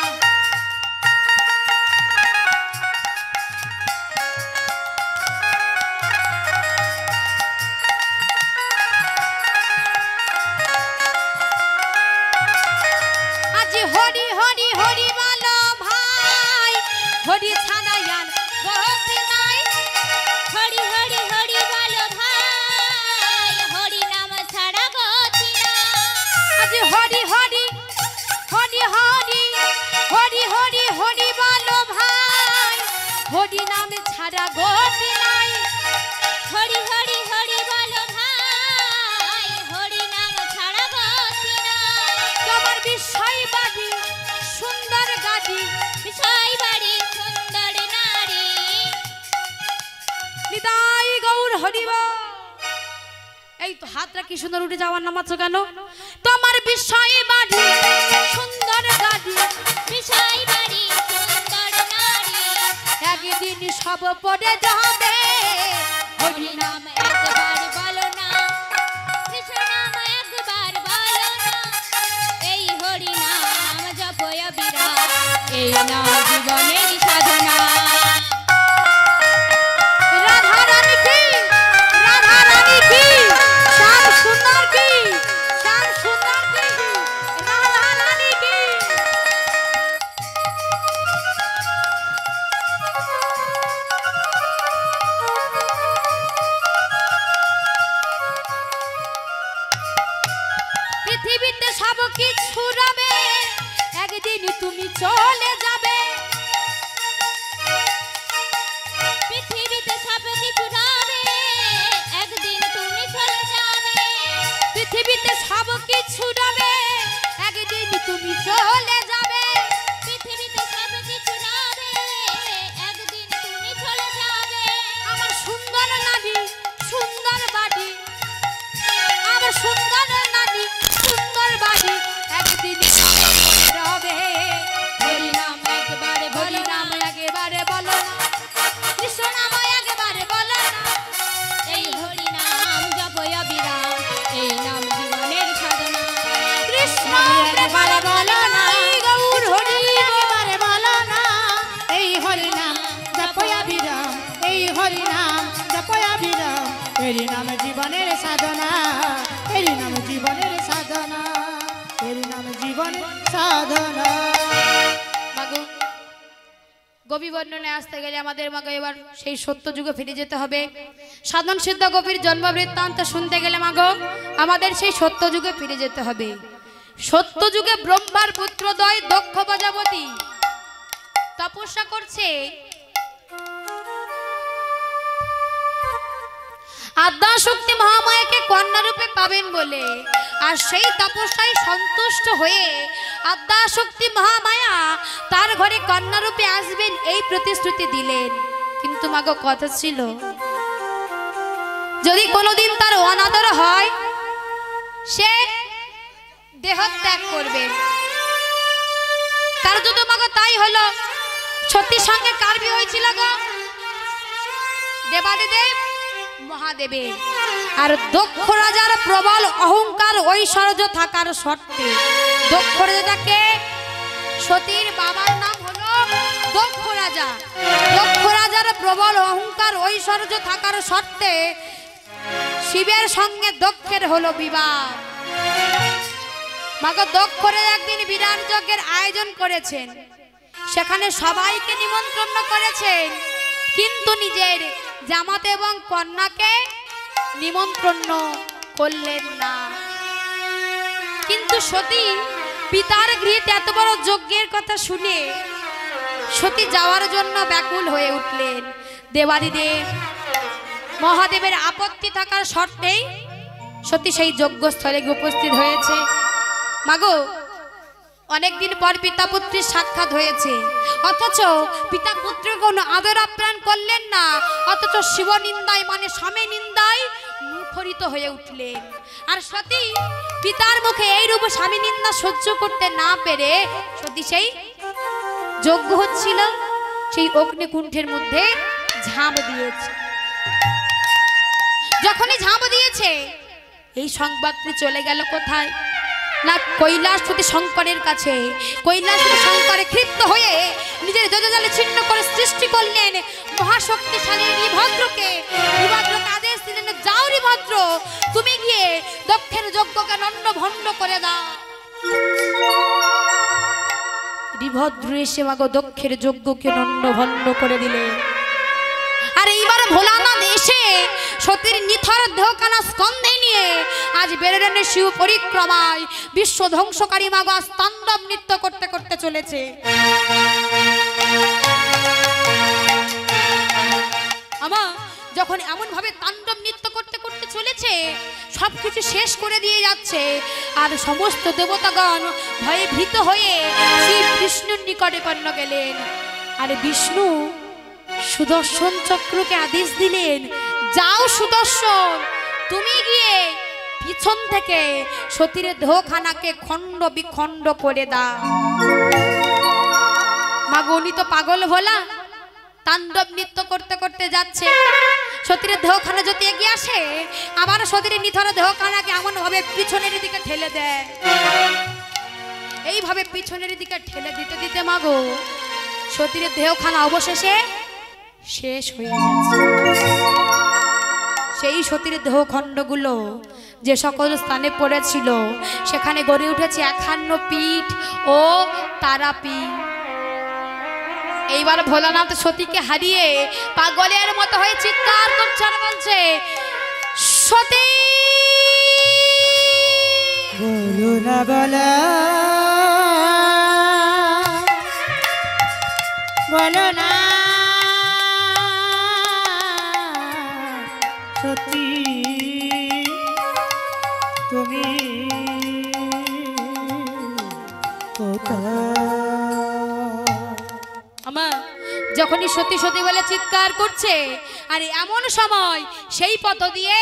A: আজ হরি হরি হরি বলো ভাই, হরি ছাড়া আর গতি নাই।
B: হরি হরি হরি বলো ভাই, হরি নাম ছাড়া গতি নাই।
A: আজ হরি হরি হরি হরি হরি হরি হরি বলো ভাই, হরি নামে ছাড়া গতি নাই।
B: হরি হরি হরি বলো ভাই, হরি নাম ছাড়া গতি নাই।
A: তোমার বিষয় বাড়ি সুন্দর গাড়ি,
B: বিষয় বাড়ি সুন্দর নারী,
A: নিতাই গৌর হরিব। এই তো হাতটা কি সুন্দর উঠে যাওয়ার নামাচ্ছ কেন? তোমার বিষয় বাড়ি সুন্দর গাড়ি,
B: বিষয় বাড়ি সুন্দর নারী,
A: একদিন সব পড়ে যাবে।
B: হরি নাম একবার বলো না, কৃষ্ণ নাম একবার বলো না, এই হরি নাম জপয় বিরাম, এই নাম জীবনের সাধনা।
A: রাধা রানী কি, রাধা রানী কি, শ্যাম সুন্দর কি, শ্যাম সুন্দর কি, রাধা রানী কি। পৃথিবীতে সব কিছু রবে, একদিন তুমি চলে যাবে।
B: পৃথিবীতে সব কিছু রবে, একদিন তুমি চলে যাবে।
A: পৃথিবীতে সব কিছু রবে, একদিন তুমি চলে যাবে।
B: পৃথিবীতে সব কিছু রবে, একদিন তুমি চলে যাবে।
A: আমার সুন্দর নারী সুন্দর বাড়ি, আমার সুন্দর নারী সুন্দর বাড়ি, একদিন রবে।
B: হরি নাম একবারে
A: হরি
B: বলো না,
A: নাম একেবারে বলো না, কৃষ্ণ নাম একেবারে বলো না,
B: এই হরি নাম জপয় বিরাম, এই নাম জীবনের সাধনা।
A: কৃষ্ণ
B: একবারে বলো না,
A: গৌর হরি
B: একবারে বলো না, এই হরি নাম জপয় বিরাম, এই হরি নাম জপয় বিরাম, এরি নাম জীবনের সাধনা, এরি নাম জীবনের সাধনা, এরি নাম জীবনের সাধনা।
A: মাগো গোপী বর্ণনে আসতে গেলে আমাদের মাগো এবার সেই সত্য যুগে ফিরে যেতে হবে। সাধন সিদ্ধ গোপীর জন্ম বৃত্তান্ত শুনতে গেলে মাগো আমাদের সেই সত্য যুগে ফিরে যেতে হবে। সত্য যুগে ব্রহ্মার পুত্রদ্বয় দক্ষ প্রজাপতি তপস্যা করছে, আদ্যাশক্তি মহামায়াকে কন্যা রূপে পাবেন বলে। আর সেই তপস্যায় সন্তুষ্ট হয়ে আদ্যাশক্তি মহামায়া তার ঘরে কন্যা রূপে আসবেন এই প্রতিশ্রুতি দিলেন। কিন্তু মাগো কথা ছিল যদি কোনোদিন তার অনাদর হয় সে দেহ ত্যাগ করবে। কার যদি মাগো তাই হলো। সতীর সঙ্গে কার বিয়ে হয়েছিল গো? দেবাদিদেব মহাদেবের। আর দক্ষ রাজার প্রবল অহংকার ঐশ্বর্য থাকার শর্তে, দক্ষ রাজাকে সতীর বাবার নাম হলো দক্ষ রাজা। দক্ষ রাজার প্রবল অহংকার ঐশ্বর্য থাকার শর্তে শিবের সঙ্গে দক্ষের হলো বিবাহ। মাগো দক্ষরে একদিন বিরাট যজ্ঞের আয়োজন করেছেন, সেখানে সবাইকে নিমন্ত্রণ করেছেন, কিন্তু নিজের জামাতা এবং কন্যাকে নিমন্ত্রণ করলেন না। কিন্তু সতী পিতার গৃহে এত বড় যজ্ঞের কথা শুনে সতী যাওয়ার জন্য ব্যাকুল হয়ে উঠলেন। দেবাদিদেব মহাদেবের আপত্তি থাকার শর্তেই সতী সেই যজ্ঞস্থলে উপস্থিত হয়েছে। মাগো অনেকদিন পর পিতা পুত্রের সাক্ষাৎ হয়েছে, অথচ পিতা পুত্রের কোনো আদর আপ্যায়ন করলেন না, অথচ শিব নিন্দায় মানে স্বামী নিন্দায় মুখরিত হয়ে উঠলেন। আর সতী পিতার মুখে এইরূপ স্বামী নিন্দা সহ্য করতে না পেরে সতী সেই যজ্ঞ হচ্ছিল সেই অগ্নিকুণ্ঠের মধ্যে ঝাঁপ দিয়েছে। যখনই ঝাঁপ দিয়েছে এই সংবাদটি চলে গেল কোথায় না কৈলাসপতি শঙ্করের কাছে। কৈলাসপতি শঙ্করে ক্ষিপ্ত হয়ে নিজের যোগজালে ছিন্ন করে সৃষ্টি করলেন মহাশক্তিশালী ঋভদ্রকে। ঋভদ্রকে আদেশ দিলেন, যাও ঋভদ্র, তুমি গিয়ে দক্ষের যজ্ঞকে নন্ড ভণ্ড করে দাও। ঋভদ্র এসে মাগো দক্ষের যজ্ঞকে নন্ড ভণ্ড করে দিলে। আর এইবার ভোলানাথ এসে সতীর নিথর দেহখানা স্কন্ধে নিয়ে আজ বেরোলেন শিব পরিক্রমায়। বিশ্ব ধ্বংসকারী মাগো আজ তাণ্ডব নৃত্য করতে করতে চলেছে। আমা যখন এমন ভাবে তাণ্ডব নৃত্য করতে করতে চলেছে, সবকিছু শেষ করে দিয়ে যাচ্ছে, আর সমস্ত দেবতাগণ ভয়ে ভীত হয়ে শ্রী বিষ্ণুর নিকটে পণ্য গেলেন। আর বিষ্ণু সুদর্শন চক্রকে আদেশ দিলেন, যাও সুদর্শন, তুমি গিয়ে পিছন থেকে সতীর দেহখানাকে খণ্ড বিখণ্ড করে দাও। মাগো উনি তো পাগল ভোলা, তাণ্ডব নৃত্য করতে করতে যাচ্ছে, সতীর দেহখানা যদি এগিয়ে আসে আবার সতীর নিথর দেহখানাকে এমন ভাবে পিছনের দিকে ঠেলে দেয়। এইভাবে পিছনের দিকে ঠেলে দিতে দিতে মাগো সতীর দেহখানা অবশেষে শেষ হয়ে গেছে। সেই সতীর দেহখণ্ডগুলো যে সকল স্থানে পড়েছিল সেখানে গড়ে উঠেছে 51 পীঠ ও তারাপীঠ। এইবার ভোলানাথ সতীকে হারিয়ে পাগলের মতো হয়ে চিৎকার করছে আর বলছে, সতী
B: বলো না বলো, বলো না সতী, তুমি
A: আমার যখনই সতী সতী বলে চিৎকার করছে, আর এমন সময় সেই পথ দিয়ে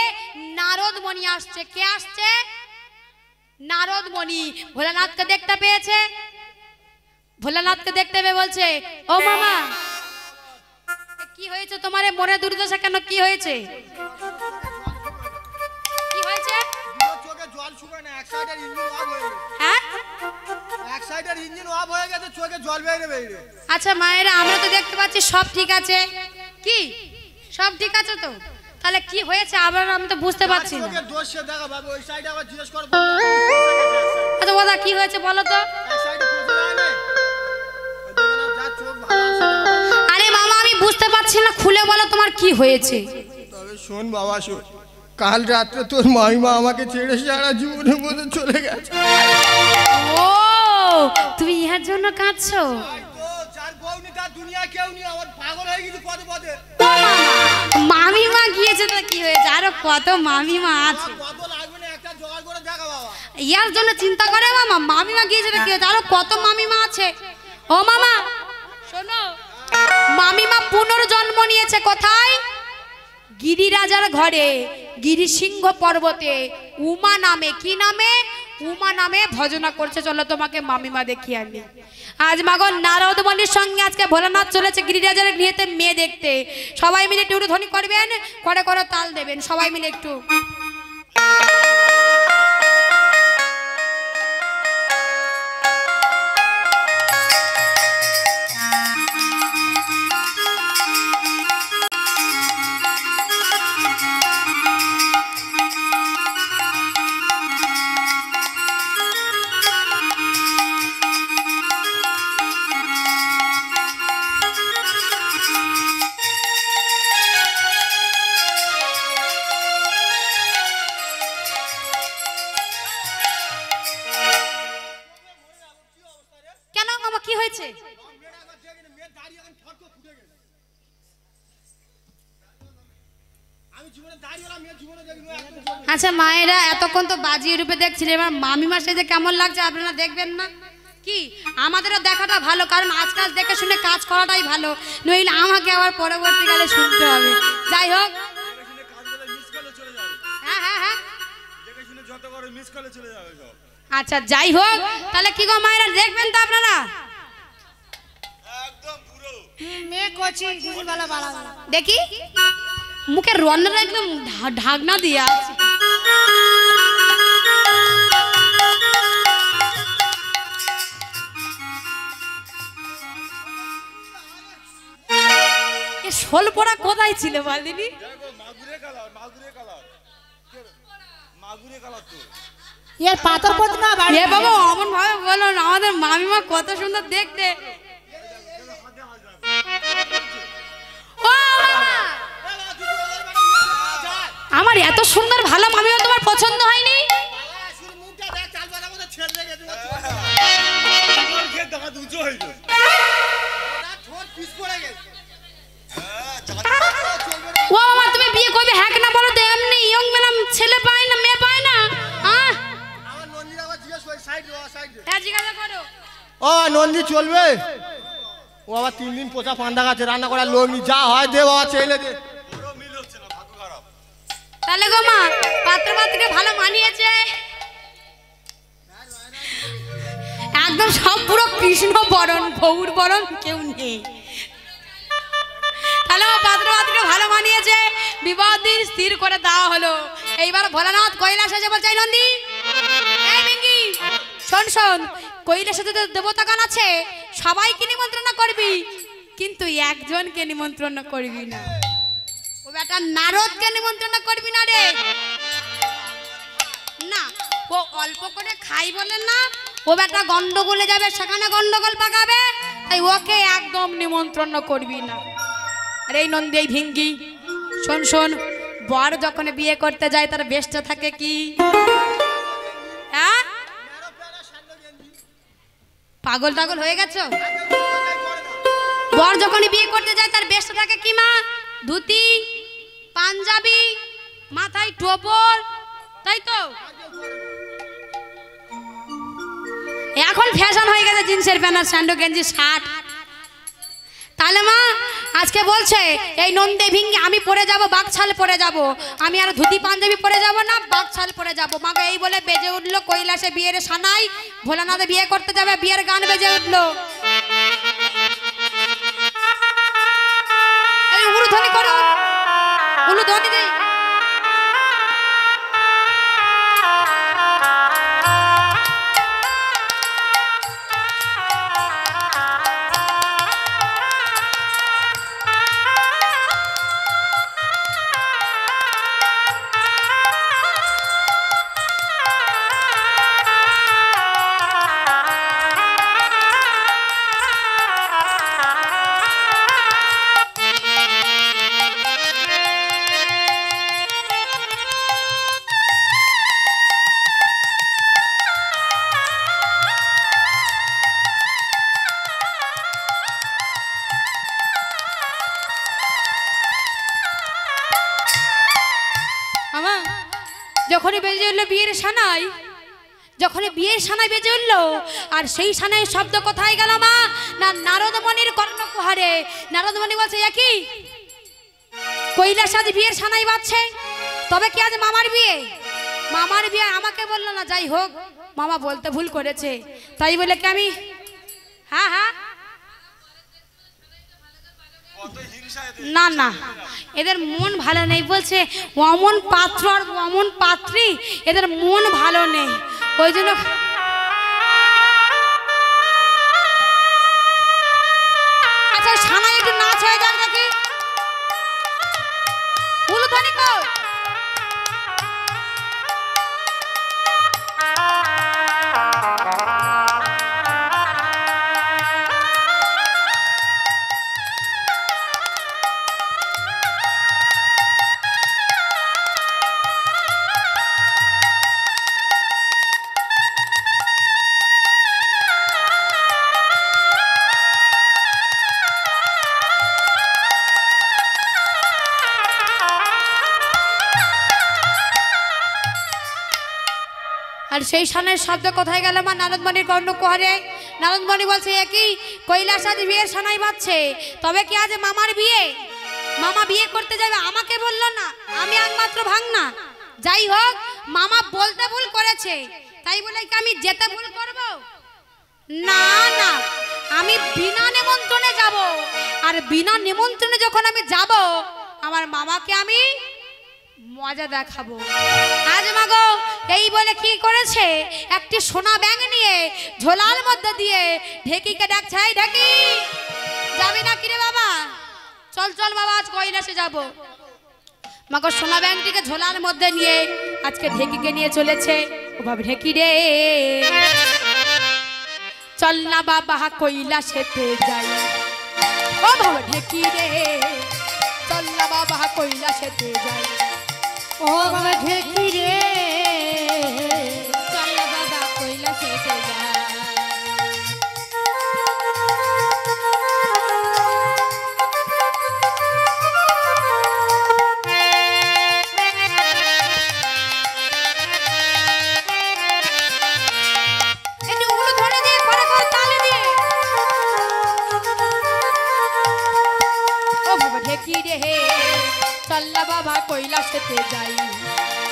A: নারদ মণি আসছে। কে আসছে? নারদ মণি। ভোলানাথকে দেখতে পেয়েছে, ভোলানাথকে দেখতে পেয়ে বলছে, ও মামা কি হয়েছে তোমার মনে দুর্দশা কেন? কি হয়েছে? কি হয়েছে?
D: চোখে জল শুকায় না, এক সাইডের ইঞ্জিন অফ হয়ে গেছে।
A: হ্যাঁ,
D: এক সাইডের ইঞ্জিন অফ হয়ে গেছে, চোখে জল বেরিয়ে বেরিয়ে।
A: আচ্ছা মায়েরা, আমরা তো দেখতে পাচ্ছি সব ঠিক আছে। কি সব ঠিক আছে তো? তাহলে কি হয়েছে আবার আমি তো বুঝতে পারছি না।
D: চোখে দোষ সে দেখা বাবু, ওই সাইডে আবার জিজ্ঞেস করব।
A: আচ্ছা দাদা কি হয়েছে বলো তো?
D: এক সাইডে পৌঁছে যায় না, ওই দেখো যা চোখ ভালো আছে।
A: আরে মামা আমি বুঝতে পারছি না, খুলে বলো তোমার কি হয়েছে।
D: তবে শোন বাবা শোন, কাল রাত্রে তোর মাইমা আমাকে ছেড়ে সারা জীবনের মধ্যে চলে গেছে।
A: ও তুমি ইহার জন্য কাঁদছো?
D: চার বউনি তার দুনিয়া কেউ নেই, আমার পাগল হয়ে গেছে পদে পদে।
A: মামিমা গিয়েছে তো কি হয়েছে, আরো কত মামিমা আছে।
D: কত লাগবে না, একটা জোগাড় করে দেখা বাবা।
A: ইয়ার জন্য চিন্তা করে মামা, মামিমা গিয়েছে তো কি হয়েছে, আরো কত মামিমা আছে। ও মামা শোনো, মামিমা পুনর্জন্ম নিয়েছে কোথায়? গিরিরাজার ঘরে, গিরিসিংহ পর্বতে, উমা নামে। কি নামে? উমা নামে ভজনা করছে। চলো তোমাকে মামিমা দেখিয়ে আনি। আজ মাগো নারদ মুনির সঙ্গে আজকে ভোলানাথ চলেছে গিরিরাজের গৃহেতে মেয়ে দেখতে। সবাই মিলে একটু ধ্বনি করবেন, করে করে তাল দেবেন সবাই মিলে একটু। কি হয়েছে? আচ্ছা মায়েরা এতক্ষণ তো বাজিয়ে রূপে দেখছিলেন, এবার মামিমা সেজে কেমন লাগছে আপনারা দেখবেন না কি? আমাদেরও দেখাটা ভালো, কারণ আজকাল দেখে শুনে কাজ করাটাই ভালো, নইলে আমাকে আবার পরবর্তীকালে শুনতে হবে। যাই হোক, হ্যাঁ হ্যাঁ হ্যাঁ, আচ্ছা যাই হোক, তাহলে কি গো মায়েরা দেখবেন তো আপনারা? দেখি মুখের রন্নাটা একদম ঢাকনা দিয়ে আছে। শোল পড়া কোথায় ছিল বলদিনি? বাবা অমন ভাবে বলো না, আমাদের মামিমা কত সুন্দর দেখতে। আমার এত সুন্দর ভালো মামিমা তোমার পছন্দ হয়নি? ও আমার তুমি বিয়ে করবে হ্যাঁ না বলো তো? এমনি ইয়ং ম্যাডাম ছেলে পায় না, মেয়ে পায় না। হ্যাঁ জিজ্ঞাসা করো।
D: ও নন্দী চলবে? ও আবার 3 দিন পোচা পান্ডা গাছে রান্না করার লোক নি, যা হয় দে বাবা, ছেলে দে।
A: তাহলে গো মা পাত্র পাত্রকে ভালো মানিয়েছে একদম, সব পুরো কৃষ্ণ বরণ, গৌর বরণ কেউ নেই। তাহলে পাত্র পাত্রকে ভালো মানিয়েছে, বিবাহ দিন স্থির করে দেওয়া হলো। এইবার ভোলানাথ কৈলাস এসে বলছে, নন্দী এই বিঙ্গি শোন শোন, কৈলাসে তো দেবতাগণ আছে, সবাইকে নিমন্ত্রণ করবি, কিন্তু একজনকে নিমন্ত্রণ করবি না। ও বেটা নারদকে নিমন্ত্রণ করবি না রে। না, ও অল্প করে খাই বলে না, ও বেটা গন্ডগোলে যাবে, সেখানে গন্ডগোল পাকাবে, তাই ওকে একদম নিমন্ত্রণ করবি না। আর এই নন্দী এই ভিঙ্গি শোন শোন, বর যখন বিয়ে করতে যায় তার বেশটা থাকে কি? হ্যাঁ পাগল টাগল হয়ে গেছো? বর যখন বিয়ে করতে যায় তার বেশটা থাকে কি মা? ধুতি, পাঞ্জাবি, মাথায় টোপর, তাই তো? এখন ফ্যাশন হয়ে গেছে জিন্সের প্যান্ট আর স্যান্ডো গেঞ্জি শার্ট। তাহলে মা আজকে বলছে এই নন্দী ভিঙ্গি আমি পরে যাব, বাঘছাল পরে যাব, আমি আর ধুতি পাঞ্জাবি পরে যাব না, বাঘছাল পরে যাব। মাকে এই বলে বেজে উঠলো কৈলাসে বিয়ের সানাই, ভোলানাথে বিয়ে করতে যাবে, বিয়ের গান বেজে উঠলো। এই উলুধ্বনি করো, উলুধ্বনি দেই। যখনই বেজে উঠলো বিয়ের সানাই, যখনই বিয়ের সানাই বেজে উঠলো, আর সেই সানাই শব্দ কোথায় গেল মা? না নারদমণির কর্ণকুহারে। নারদমণি বলছে একই কৈলাস আজ বিয়ের সানাই বাজছে, তবে কি আজ মামার বিয়ে? মামার বিয়ে আমাকে বললো না, যাই হোক মামা বলতে ভুল করেছে, তাই বলে কি আমি হ্যাঁ হ্যাঁ
C: কত হিংসা এদের।
A: না না, এদের মন ভালো নেই, বলছে অমন পাত্র আর অমন পাত্রী, এদের মন ভালো নেই, ওই জন্য আচ্ছা সানাই একটু নাচ হয়ে যাক নাকি, উলুধ্বনি কর। আর সেই সানের শব্দ কোথায় গেল মা? নারদমণির কর্ণকুহরে। নারদমণি বলছে একই কৈলাস আজ বিয়ের সানাই বাজছে, তবে কি আজ মামার বিয়ে? মামা বিয়ে করতে যাবে, আমাকে বললো না, আমি একমাত্র ভাঙনা। যাই হোক মামা বলতে ভুল করেছে, তাই বলে কি আমি যেতে ভুল করব? না না, আমি বিনা নিমন্ত্রণে যাব, আর বিনা নিমন্ত্রণে যখন আমি যাব আমার মামাকে আমি মজা দেখাবো। আজ মাগো এই বলে কি করেছে, একটি সোনা ব্যাঙ নিয়ে ঝোলার মধ্যে দিয়ে ঢেকিকে ডাকছে, এই ঢেকি যাবি না কিরে বাবা? চল চল বাবা, আজ কৈলাসে যাব। মাগো সোনা ব্যাঙটিকে ঝোলার মধ্যে নিয়ে আজকে ঢেকিকে নিয়ে চলেছে। ও বাবা ঢেকি রে, চল না বাবা কৈলাসেতে যাই। ও বাবা ঢেকি রে, চল না বাবা কৈলাসেতে যাই।
B: ও বাবা ঢেকি রে,
A: চল না বাবা কৈলাসেতে যাই। একটু উলু ধরে দিয়ে করে করে তালি দিয়ে। ও বাবা ঢেকি রে, চল না বাবা কৈলাসেতে যাই।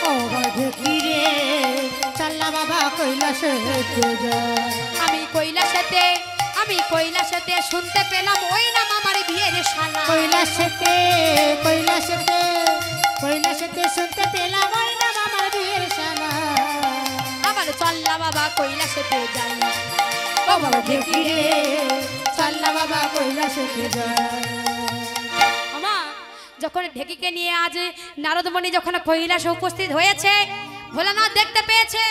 B: ও বাবা ঢেকি রে, চল না বাবা কৈলাসেতে যাই।
A: আমি কৈলাসেতে শুনতে পেলাম ওই না মামার বিয়ের শালা।
B: কৈলাসেতে শুনতে পেলাম ওই না আমার বিয়ের শালা।
A: আবার চল না বাবা কৈলাসেতে যাই।
B: ও বাবা ঢেকি রে, চল না বাবা কৈলাসেতে যাই।
A: মামা যখন ঢেকিকে নিয়ে আজ নারদমণি যখন কৈলাসে উপস্থিত হয়েছে, ভোলানাথ দেখতে পেয়েছে।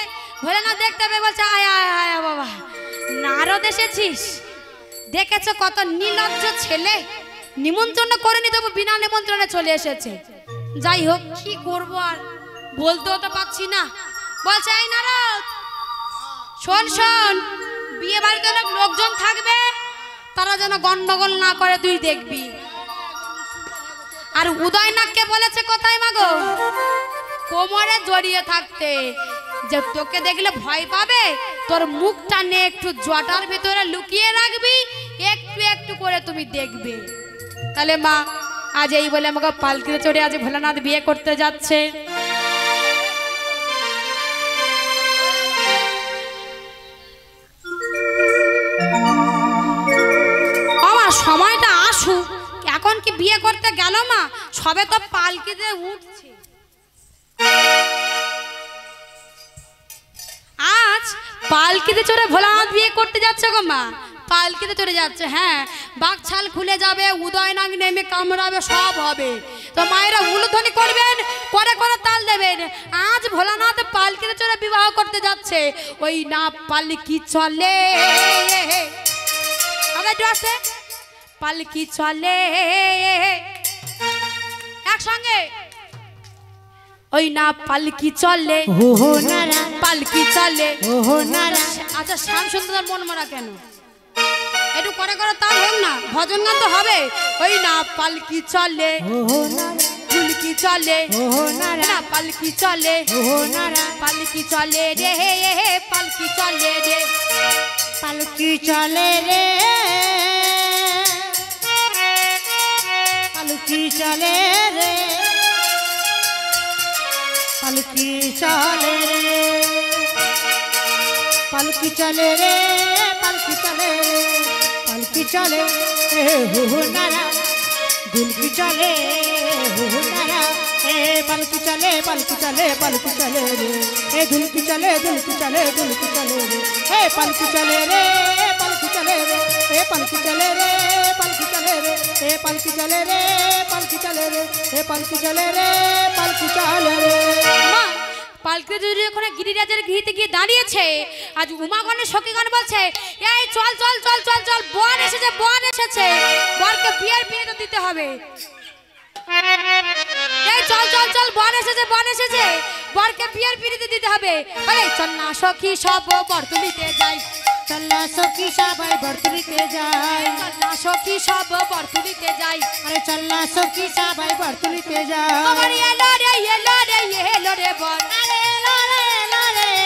A: ভোলানাথ দেখতে পেয়ে বলছে, আয় আয় আয় বাবা, নারদ এসেছিস? দেখেছো কত নির্লজ্জ ছেলে, নিমন্ত্রণ করেনি তবু বিনা নিমন্ত্রণে চলে এসেছে। যাই হোক কি করব, আর বলতেও তো পাচ্ছি না। বলছে এই নারদ শোন শোন, বিয়ে বাড়িতে অনেক লোকজন থাকবে, তারা যেন গন্ডগোল না করে তুই দেখবি। আর উদয়নাথকে বলেছে কোথায় মাগো? কোমরে জড়িয়ে থাকতে, যে তোকে দেখলে ভয় পাবে, তোর মুখটা নে একটু জটার ভিতরে লুকিয়ে রাখবি, একটু একটু করে তুমি দেখবে। তাহলে মা আজ এই বলে আমাকে পালকিতে চড়ে আজ ভোলানাথ বিয়ে করতে যাচ্ছে। আমার সময়টা আসুক, এখন কি বিয়ে করতে গেল মা? সবে তো পালকিতে উঠছে। আজ পালকিতে চড়ে ভোলানাথ বিয়ে করতে যাচ্ছে গো মা, পালকিতে চড়ে যাচ্ছে। হ্যাঁ, বাঘছাল খুলে যাবে, উদয়নাগ নেমে কামড়াবে, সব হবে। তো মায়েরা উলুধ্বনি করবেন, করে করে তাল দেবেন। আজ ভোলানাথ পালকিতে চড়ে বিবাহ করতে যাচ্ছে। ওই না পালকি চলে, আবার একটু আসে, পালকি চলে একসঙ্গে। ওই না পালকি চলে,
B: ওহো নারা,
A: পালকি চলে।
B: ওহো নারা।
A: আচ্ছা শ্যাম সুন্দর মন মরা কেন? একটু করে করে তাল হোক না, ভজন গান তো হবে। ওই না পালকি চলে,
B: ওহো নারা,
A: ফুলকি চলে,
B: ওহো নারা,
A: না পালকি চলে,
B: ওহো নারা।
A: পালকি চলে রে, হে হে পালকি চলে রে,
B: পালকি চলে রে, পালকি চলে রে। পালকি চলে পালকি চলে রে পালকি চলে পালকি চলে এ হু নারা দুলকি চলে হু নারা এ পালকি চলে পালকি চলে পালকি চলে রে এ দুলকি চলে দুলকি চলে দুলকি চলে রে এ পালকি চলে রে পালকি চলে রে এ পালকি চলে রে পালকি চলে রে এ পালকি চলে রে পালকি চলে রে এ পালকি চলে রে পালকি চলে রে
A: মা পালকি যদি ওখানে গিরিরাজের গৃহীতে গিয়ে দাঁড়িয়েছে আজ উমাগণের সখীগণ বলছে এই চল চল চল চল চল বর এসেছে বরকে বিয়ের পিড়িতে দিতে হবে এই চল চল চল বর এসেছে বরকে বিয়ের পিড়িতে দিতে হবে আরে চল না সখী সব বর তুলিতে যাই
B: চল না সখী সবাই বর তুলিতে যায়
A: চল না সখী সব বর তুলিতে যাই
B: আরে চল না সখী সবাই বর তুলিতে যায়
A: আমার এলো রে বর
B: আরে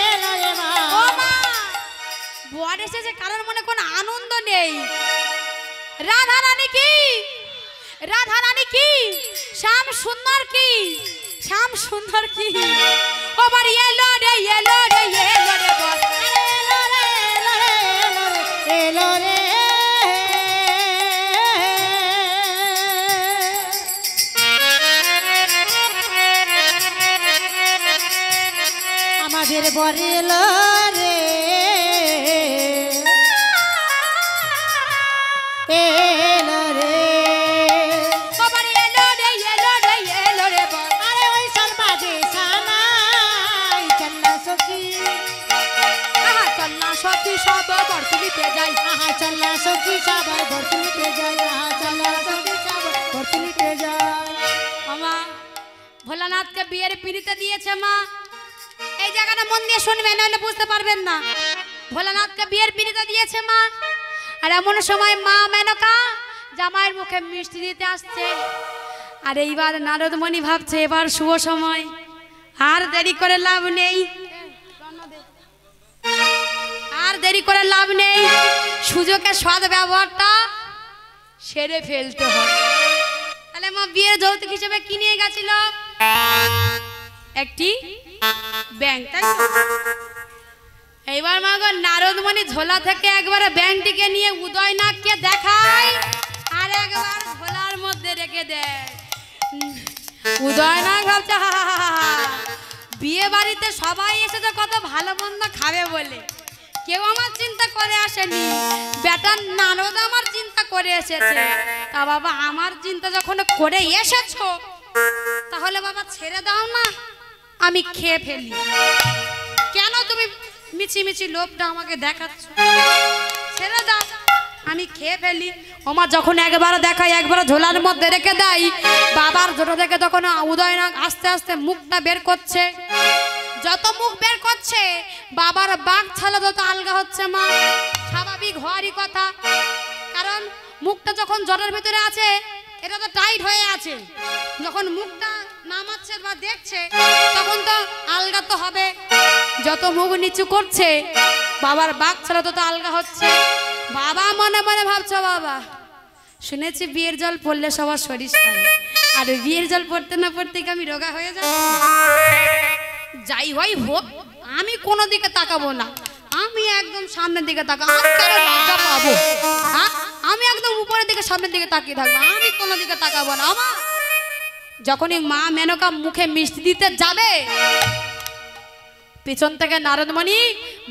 B: এলো রে মা
A: ও মা বর এসেছে কারোর মনে কোনো আনন্দ নেই রাধা রানী কি শ্যাম সুন্দর কি ও বাড়ি এলো রে বর
B: এলো রে আমাদের বর এলো রে এলো রে
A: ও বাড়ি এলো রে বর
B: আরে ওই সর্বাজে সানাই চন্না সখী
A: আহা চল না সখী সব বর তুলিতে যাই
B: আহা চন্না সখী সবাই বর তুলিতে যায় আহা চন্না সখী সবাই বর তুলিতে যায়
A: মা ভোলানাথকে বিয়ের পিড়িতে দিয়েছে মা এই জায়গাটা মন দিয়ে শুনবেন নাহলে বুঝতে পারবেন না ভোলানাথকে বিয়ের পিড়িতে দিয়েছে মা আর এমন সময় মা মেনকা জামাইয়ের মুখে মিষ্টি দিতে আসছে আর এইবার নারদমণি ভাবছে এবার শুভ সময় আর দেরি করে লাভ নেই সুযোগের সদ ব্যবহারটা সেরে ফেলতে হয় তাহলে মা বিয়ের যৌতুক হিসেবে কি নিয়ে গেছিল একটি ব্যাংক তাই তো এইবার মা গো নারদমণি ঝোলা থেকে একবার ব্যাংকটিকে নিয়ে উদয়নাথকে দেখায় আর একবার ঝোলার মধ্যে রেখে দেয় উদয়নাথ ভাবছে বিয়ে বাড়িতে সবাই এসেছে কত ভালো মন্দ খাবে বলে কেউ আমার চিন্তা করে আসেনি বেটা নারদ আমার চিন্তা করে এসেছে তা বাবা আমার চিন্তা যখন করে এসেছো তাহলে বাবা ছেড়ে দাও না আমি খেয়ে ফেলি কেন তুমি মিছি লোভটা আমাকে দেখাচ্ছ ছেড়ে দাও আমি খেয়ে ফেলি ওমা যখন একবার দেখাই একবার ঝোলার মধ্যে রেখে দেয় বাবার জোটা থেকে তখন উদয়নাথ আস্তে আস্তে মুখটা বের করছে যত মুখ বের করছে বাবার বাঘ ছালা যত আলগা হচ্ছে মা স্বাভাবিক হওয়ারই কথা কারণ মুখটা যখন জলের ভিতরে আছে এটা তো টাইট হয়ে আছে যখন মুখটা নামাচ্ছে বা দেখছে তখন তো আলগা তো হবে যত মুখ নিচু করছে বাবার বাঘ ছালা তত আলগা হচ্ছে বাবা মনে মনে ভাবছো বাবা শুনেছি বিয়ের জল পড়লে সবার শরীর সারে আর বিয়ের জল পড়তে না পড়তে কি আমি রোগা হয়ে যাব যাই হয় হোক আমি কোনো দিকে তাকাবো না আমি একদম সামনের দিকে তাকাবো আমি কেন লজ্জা পাবো আমি একদম উপরের দিকে সামনের দিকে তাকিয়ে থাকবো আমি কোনো দিকে তাকাবো না আমার যখনই মা মেনকা মুখে মিষ্টি দিতে যাবে পিছন থেকে নারদমণি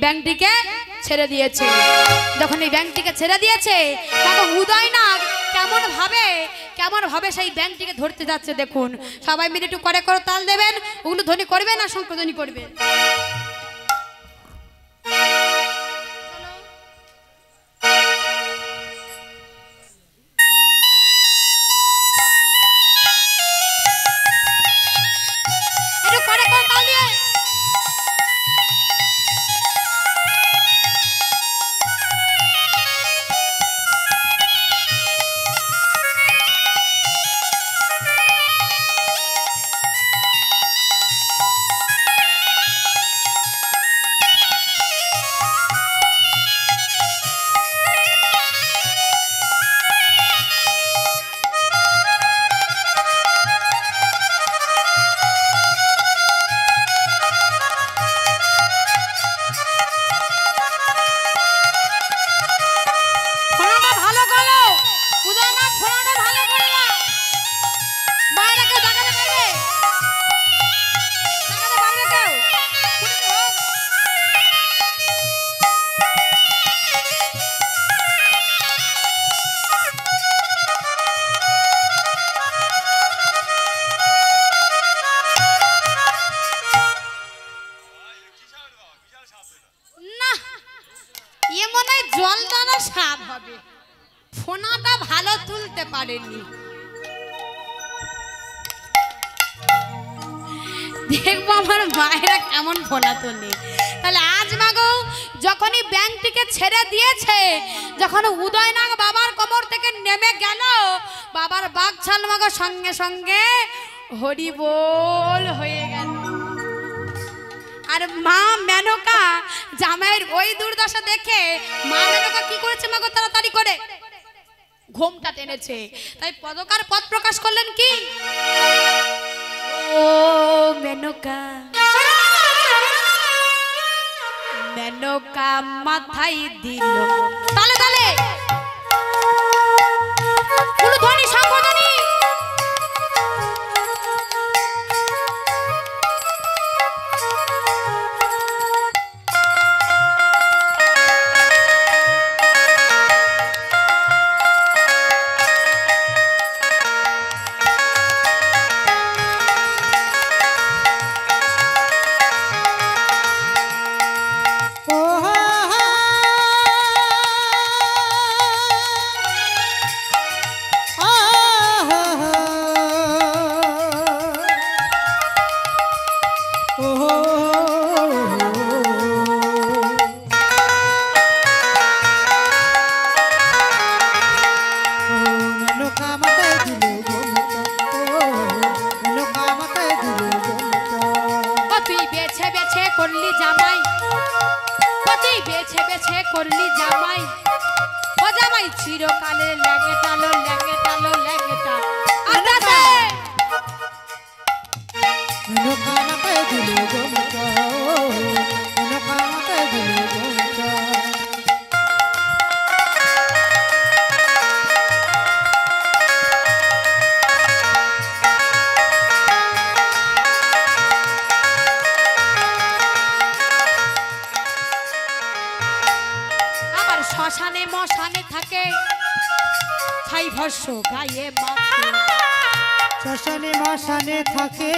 A: ব্যাংকটিকে ছেড়ে দিয়েছে যখন এই ব্যাংকটিকে ছেড়ে দিয়েছে তখন উদয়নাথ কেমন ভাবে সেই ব্যাংকটিকে ধরতে যাচ্ছে দেখুন সবাই মিলে একটু করে করে তাল দেবেন ওগুলো ধ্বনি করবে না শঙ্করধ্বনি করবে একটু করে করে তাল দিয়ে হয় জলটা না স্বাদ হবে, ফোনাটা ভালো তুলতে পারেনি। দেখবো আমার মায়েরা কেমন ফোনা তোলে। তাহলে আজ মাগো যখনই ব্যাংকটিকে ছেড়ে দিয়েছে, যখন উদয়নাগ বাবার কোমর থেকে নেমে গেল, বাবার বাগছাল মাগো সঙ্গে সঙ্গে হরি বল হয়ে গেল। আর মা মেনকা জামাইয়ের ওই দুর্দশা দেখে মা মেনকা কি করেছে মাগো, তাড়াতাড়ি করে ঘোমটা টেনেছে। তাই পদকার পথ প্রকাশ করলেন কি, ও মেনকা মেনকা মাথায় দিল তালে তালে উলুধ্বনি শঙ্খধ্বনি। করলি জামাই, তুই বেছে বেছে করলি জামাই, ও জামাই চিরকালের ল্যাংটালো ল্যাংটালো ল্যাংটা। আদাতে
B: মেনকা মাথায় দিল গোমটা, মেনকা মাথায় দিল গোমটা।
A: শ্মশানে মশানে থাকে ছাই ভস্য গায়ে মাখে,
B: শ্মশানে মশানে থাকে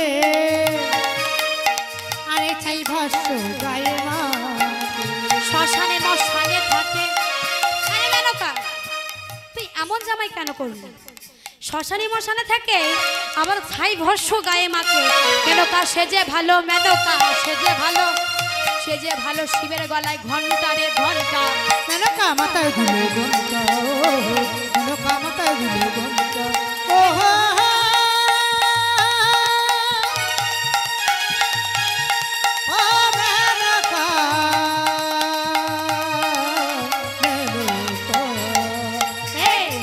B: আরে ছাই ভস্য গায়ে মাখে।
A: শ্মশানে মশানে থাকে। আরে মেনকা তুই এমন জামাই কেন করলি? শ্মশানে মশানে থাকে আবার ছাই ভস্য গায়ে মাখে। মেনকা সেজে ভালো, মেনকা সেজে ভালো, সেজে ভালো শিবের গলায় ঘন্টা রে ঘন্টা।
B: মেনকা মাথায় দিল গোমটা, মেনকা মাথায় দিল গোমটা। ও মেনকা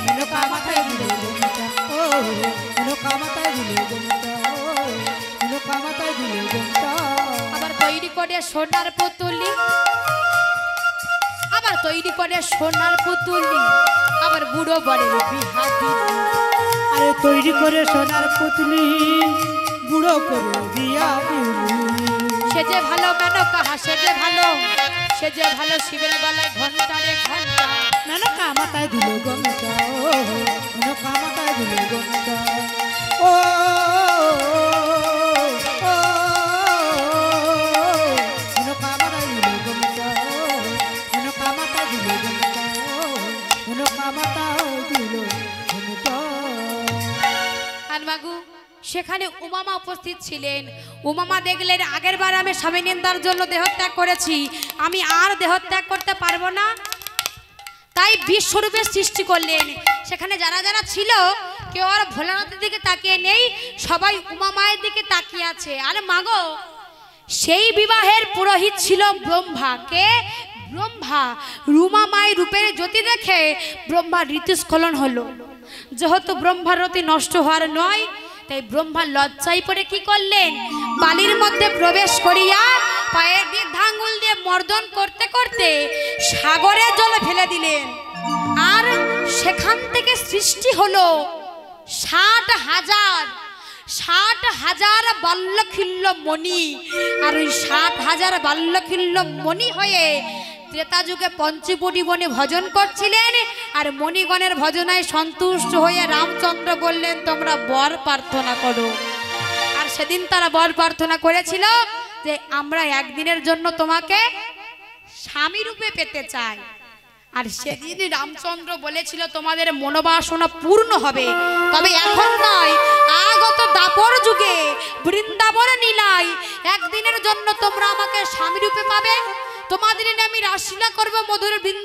B: মেনকা মাথায় দিল গোমটা, ও মেনকা মাথায় দিল গোমটা, ও মেনকা মাথায় দিল গোমটা।
A: আবার তৈরি করে সোনার পুতুলি, আবার তৈরি করে সোনার পুতুলি, আবার বুড়ো বরের বিহা দিলি।
B: আরে তৈরি করে সোনার পুতুলি, বুড়ো করে দিয়া দিলি।
A: সেজে ভালো মেনকা সেজে ভালো, সেজে ভালো শিবের গলায় ঘন্টা রে ঘন্টা।
B: মেনকা মাথায় দিল গোমটা, ও মেনকা মাথায় দিল গোমটা। ও মেনকা মাথায় দিল গোমটা, মেনকা মাথায় দিল গোমটা, মেনকা মাথায় দিল গোমটা।
A: আর মাগু সেখানে উমামা উপস্থিত ছিলেন। উমামা দেখলেন আগের বার আমি স্বামী নিন্দার জন্য দেহত্যাগ করেছি, আমি আর দেহত্যাগ করতে পারবো না, তাই বিশ্বরূপের সৃষ্টি করলেন। সেখানে যারা যারা ছিল কেউ আর ভোলানাথের দিকে তাকিয়ে নেই, সবাই উমা মায়ের দিকে তাকিয়ে আছে। আরে মাগো সেই বিবাহের পুরোহিত ছিল ব্রহ্মা। কে? ব্রহ্মা। রুমা মায়ের রূপের জ্যোতি দেখে ব্রহ্মার ঋতুস্খলন হলো। যেহেতু ব্রহ্মার রতি নষ্ট হওয়ার নয়, তাই ব্রহ্মা লজ্জায় পড়ে কি করলেন, বালির মধ্যে প্রবেশ করিয়া পায়ের বৃদ্ধাঙ্গুল দিয়ে মর্দন করতে করতে সাগরের জলে ফেলে দিলেন। আর সেখান থেকে সৃষ্টি হলো 60,000 বাল্যখিল্য মণি। আর ওই 60,000 বাল্যখিল্য মণি হয়ে ত্রেতা যুগে পঞ্চবটি বনে ভজন করছিলেন। আর মণিগণের ভজনায় সন্তুষ্ট হয়ে রামচন্দ্র বললেন তোমরা বর প্রার্থনা করো। আর সেদিন তারা বর প্রার্থনা করেছিল যে আমরা একদিনের জন্য তোমাকে স্বামী রূপে পেতে চাই। আর সেদিন রামচন্দ্র বলেছিল তোমাদের মনোবাসনা পূর্ণ হবে, তবে এখন নয়, আগত দাপর যুগে বৃন্দাবন নীলায় একদিনের জন্য তোমরা আমাকে স্বামী রূপে পাবে। তোমাদের নিয়ে আমি রাসলীলা করবো মধুর বৃন্দাবন।